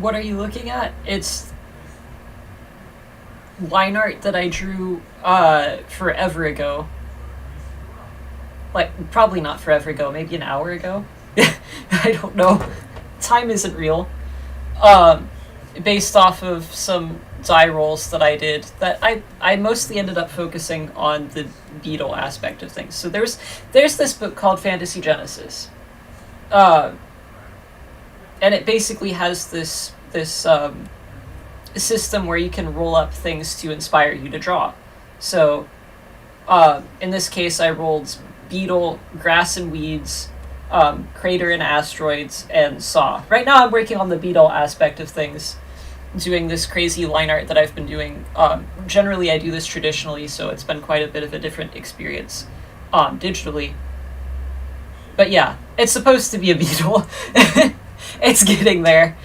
What are you looking at? It's line art that I drew forever ago. Like, probably not forever ago, maybe an hour ago. I don't know. Time isn't real. Um, Based off of some die rolls that I did, that I mostly ended up focusing on the beetle aspect of things. So there's this book called Fantasy Genesis. Uh, and it basically has this system where you can roll up things to inspire you to draw. So in this case, I rolled beetle, grass and weeds, crater and asteroids, and saw. Right now, I'm working on the beetle aspect of things, doing this crazy line art that I've been doing. Generally, I do this traditionally, so it's been quite a bit of a different experience digitally. But yeah, it's supposed to be a beetle. It's getting there.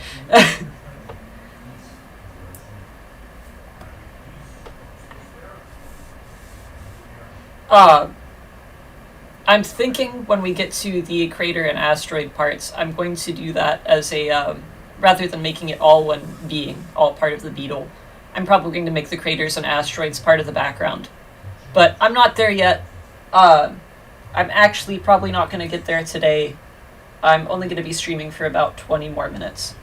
uh, I'm thinking when we get to the crater and asteroid parts, I'm going to do that as a, rather than making it all one being, all part of the beetle, I'm probably going to make the craters and asteroids part of the background. But I'm not there yet. I'm actually probably not going to get there today. I'm only going to be streaming for about 20 more minutes.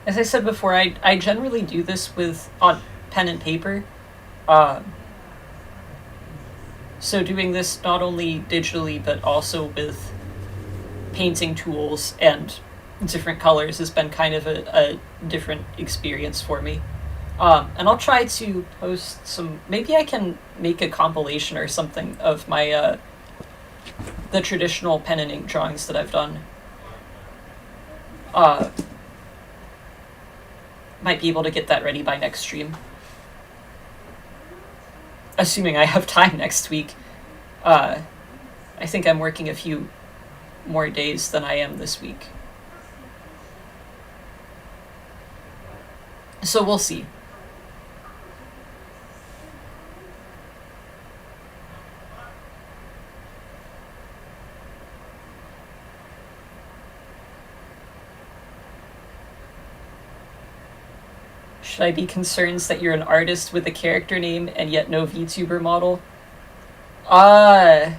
As I said before, I generally do this with on pen and paper. Uh, so doing this not only digitally but also with painting tools and different colors has been kind of a different experience for me. And I'll try to post some. Maybe I can make a compilation or something of my the traditional pen and ink drawings that I've done. Uh, might be able to get that ready by next stream, assuming I have time next week. Uh, I think I'm working a few more days than I am this week, so we'll see. Should I be concerned that you're an artist with a character name and yet no VTuber model? Uh,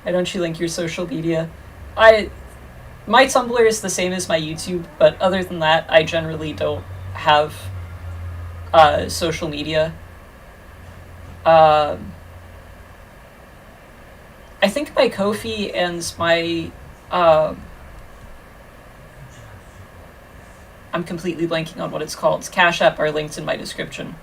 why don't you link your social media? I My Tumblr is the same as my YouTube, but other than that, I generally don't have social media. Um, I think my Ko-fi and my I'm completely blanking on what it's called. Cash App are linked in my description.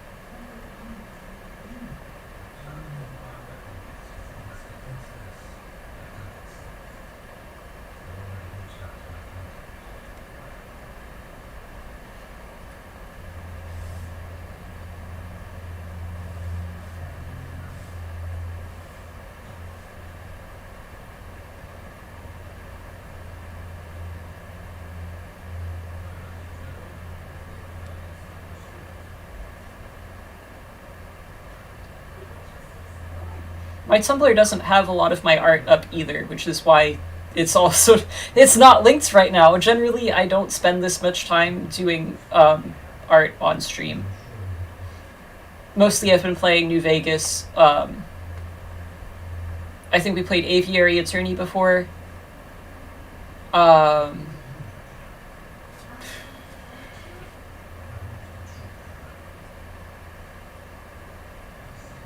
My Tumblr doesn't have a lot of my art up either, which is why it's also it's not linked right now. Generally, I don't spend this much time doing art on stream. Mostly, I've been playing New Vegas. I think we played Aviary Attorney before. Um,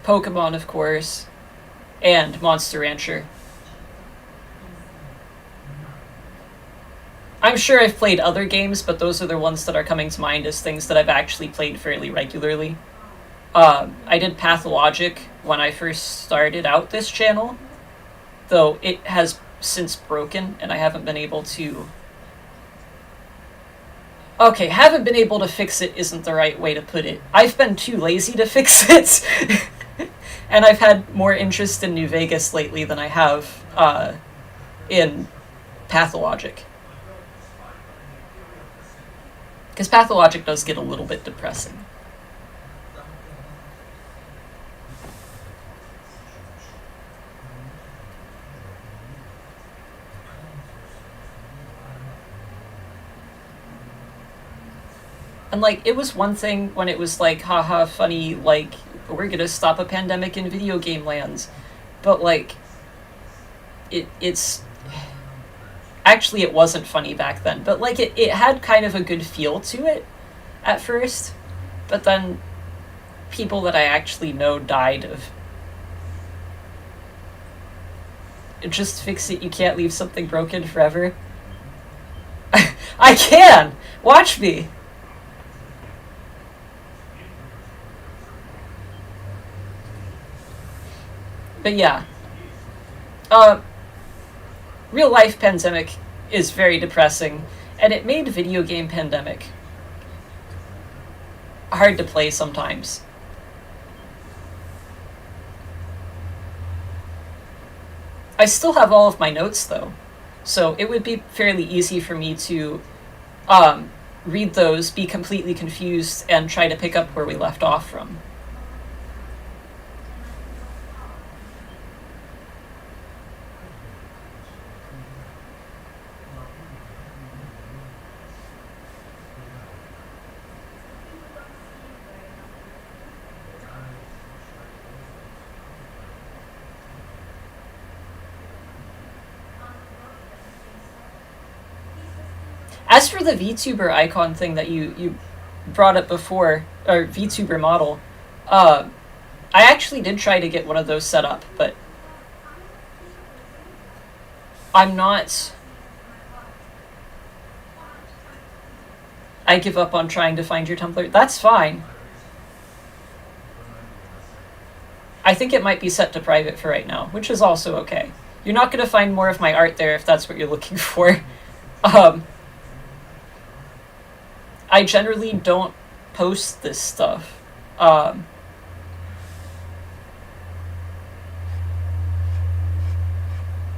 Pokemon, of course, and Monster Rancher. I'm sure I've played other games, but those are the ones that are coming to mind as things that I've actually played fairly regularly. I did Pathologic when I first started out this channel, though it has since broken and I haven't been able to. Okay, haven't been able to fix it isn't the right way to put it. I've been too lazy to fix it. And I've had more interest in New Vegas lately than I have in Pathologic. Because Pathologic does get a little bit depressing. And, like, it was one thing when it was like, haha, funny, like, we're gonna stop a pandemic in video game lands. But, like, it's... Actually, it wasn't funny back then, but, like, it had kind of a good feel to it at first. But then people that I actually know died of... Just fix it, you can't leave something broken forever. I can! Watch me! But yeah. Real life pandemic is very depressing, and it made video game pandemic hard to play sometimes. I still have all of my notes though, so it would be fairly easy for me to read those, be completely confused, and try to pick up where we left off from. As for the VTuber icon thing that you brought up before, or VTuber model, I actually did try to get one of those set up, but I'm not... I give up on trying to find your Tumblr. That's fine. I think it might be set to private for right now, which is also okay. You're not going to find more of my art there if that's what you're looking for. I generally don't post this stuff.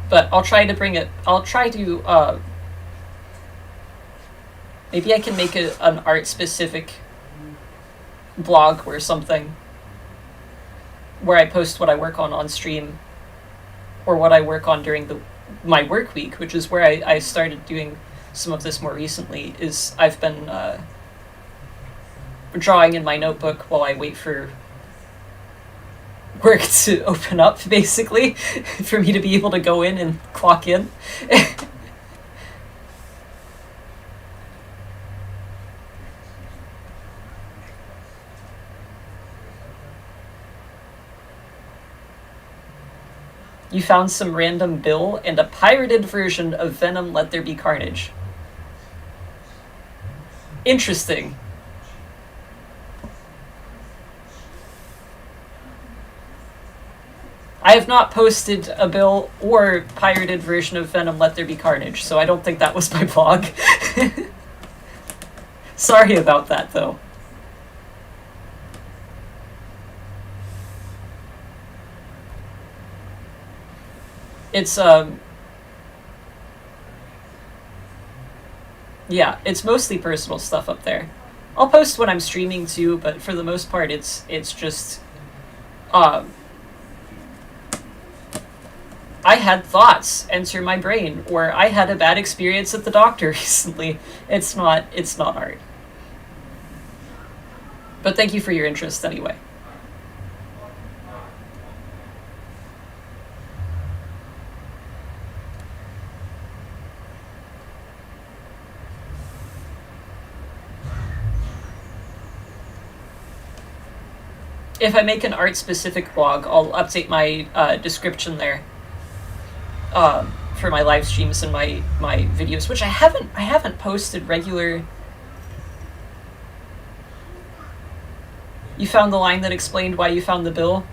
But I'll try to bring it... I'll try to... maybe I can make an art-specific blog or something where I post what I work on stream, or what I work on during my work week, which is where I started doing some of this more recently. Is I've been drawing in my notebook while I wait for work to open up, basically, for me to be able to go in and clock in. You found some random bill and a pirated version of Venom Let There Be Carnage. Interesting. I have not posted a bill or pirated version of Venom Let There Be Carnage, so I don't think that was my blog. Sorry about that, though. It's, yeah, it's mostly personal stuff up there. I'll post when I'm streaming too, but for the most part, it's just, I had thoughts enter my brain, or I had a bad experience at the doctor recently. It's not art. But thank you for your interest anyway. If I make an art-specific blog, I'll update my description there for my live streams and my videos, which I haven't posted regular. You found the line that explained why you found the bill?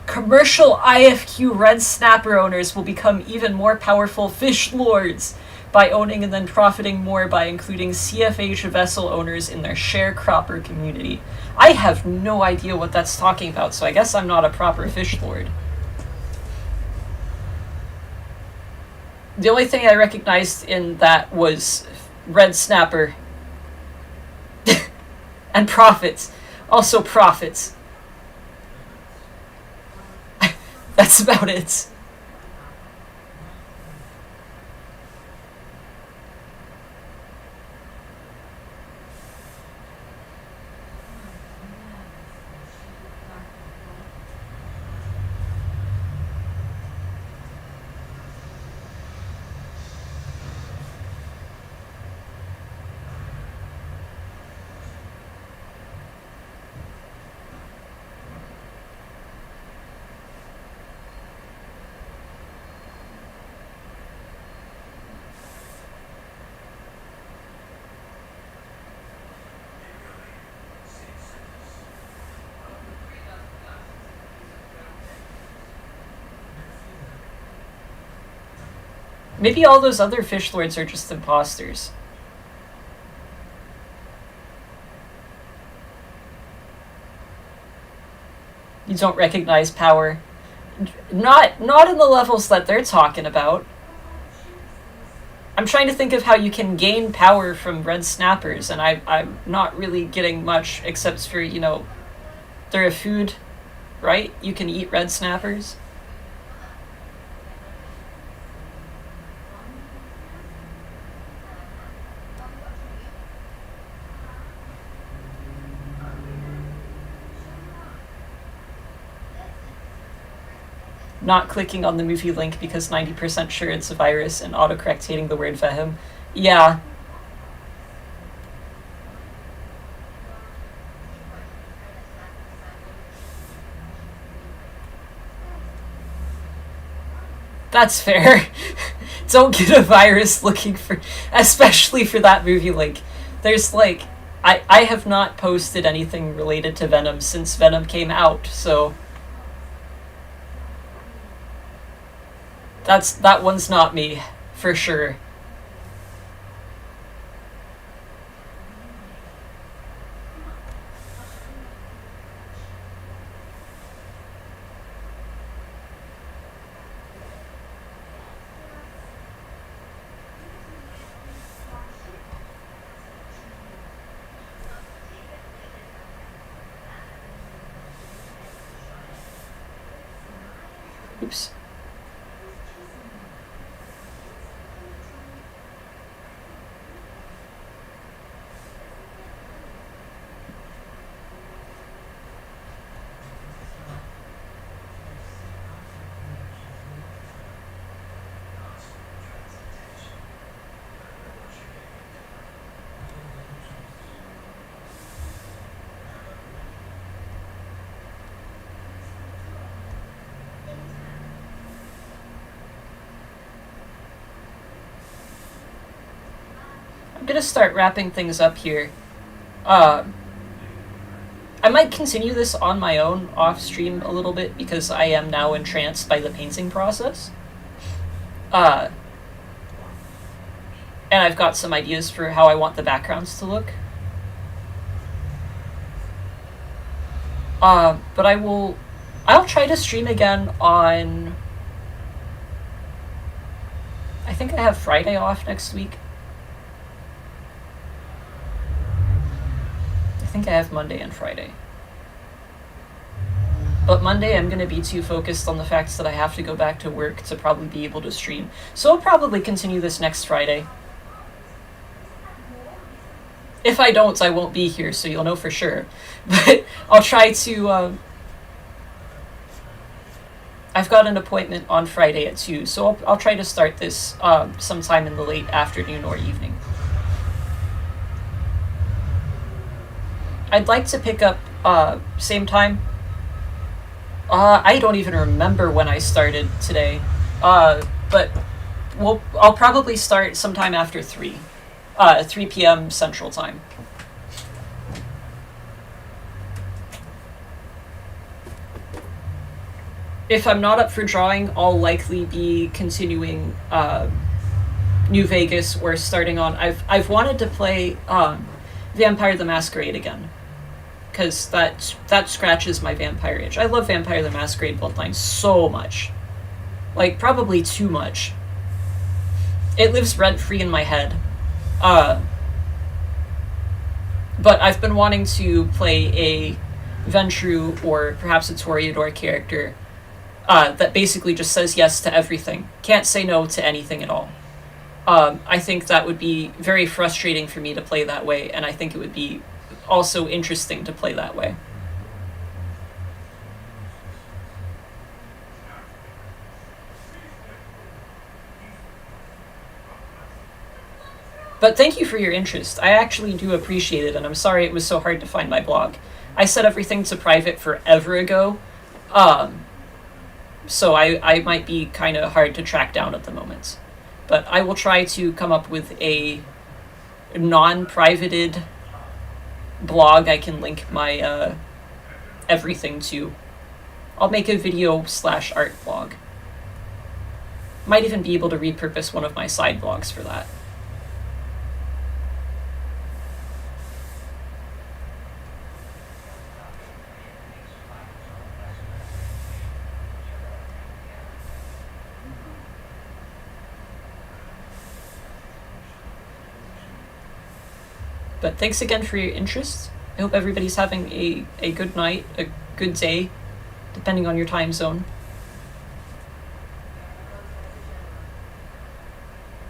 Commercial IFQ red snapper owners will become even more powerful fish lords by owning and then profiting more by including CFH vessel owners in their sharecropper community. I have no idea what that's talking about, so I guess I'm not a proper fish lord. The only thing I recognized in that was red snapper. And profits. Also profits. That's about it. Maybe all those other fish lords are just imposters. You don't recognize power. Not in the levels that they're talking about. I'm trying to think of how you can gain power from red snappers, and I'm not really getting much except for, they're a food, right? You can eat red snappers. Not clicking on the movie link because 90% sure it's a virus and autocorrect hating the word vehem. Yeah. That's fair. Don't get a virus looking for, especially for that movie link. There's I have not posted anything related to Venom since Venom came out, so that one's not me, for sure. Oops. I'm gonna start wrapping things up here. Uh, I might continue this on my own off stream a little bit because I am now entranced by the painting process. And I've got some ideas for how I want the backgrounds to look. But I'll try to stream again on, I think I have Friday off next week. I think I have Monday and Friday. But Monday I'm going to be too focused on the fact that I have to go back to work to probably be able to stream. So I'll probably continue this next Friday. If I don't, I won't be here, so you'll know for sure. But I'll try to... I've got an appointment on Friday at 2, so I'll try to start this sometime in the late afternoon or evening. I'd like to pick up same time. I don't even remember when I started today, but I'll probably start sometime after 3 p.m. Central Time. If I'm not up for drawing, I'll likely be continuing New Vegas or starting on... I've wanted to play Vampire the Masquerade again, because that scratches my vampire itch. I love Vampire the Masquerade Bloodline so much. Like, probably too much. It lives rent-free in my head. But I've been wanting to play a Ventrue or perhaps a Toreador character that basically just says yes to everything. Can't say no to anything at all. I think that would be very frustrating for me to play that way, and I think it would be also interesting to play that way. But thank you for your interest. I actually do appreciate it, and I'm sorry it was so hard to find my blog. I set everything to private forever ago, so I might be kind of hard to track down at the moment. But I will try to come up with a non-privated blog I can link my everything to. I'll make a video/art blog. Might even be able to repurpose one of my side blogs for that. But thanks again for your interest. I hope everybody's having a good night, a good day, depending on your time zone.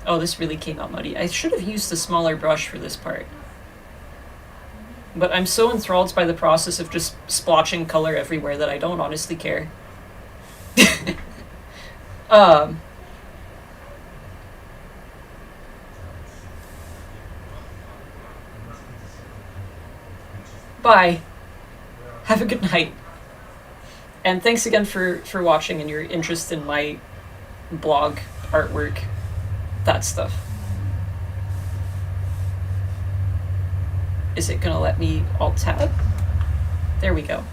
Oh, this really came out muddy. I should have used a smaller brush for this part. But I'm so enthralled by the process of just splotching color everywhere that I don't honestly care. Bye. Have a good night. And thanks again for watching and your interest in my blog, artwork, that stuff. Is it gonna let me alt tab? There we go.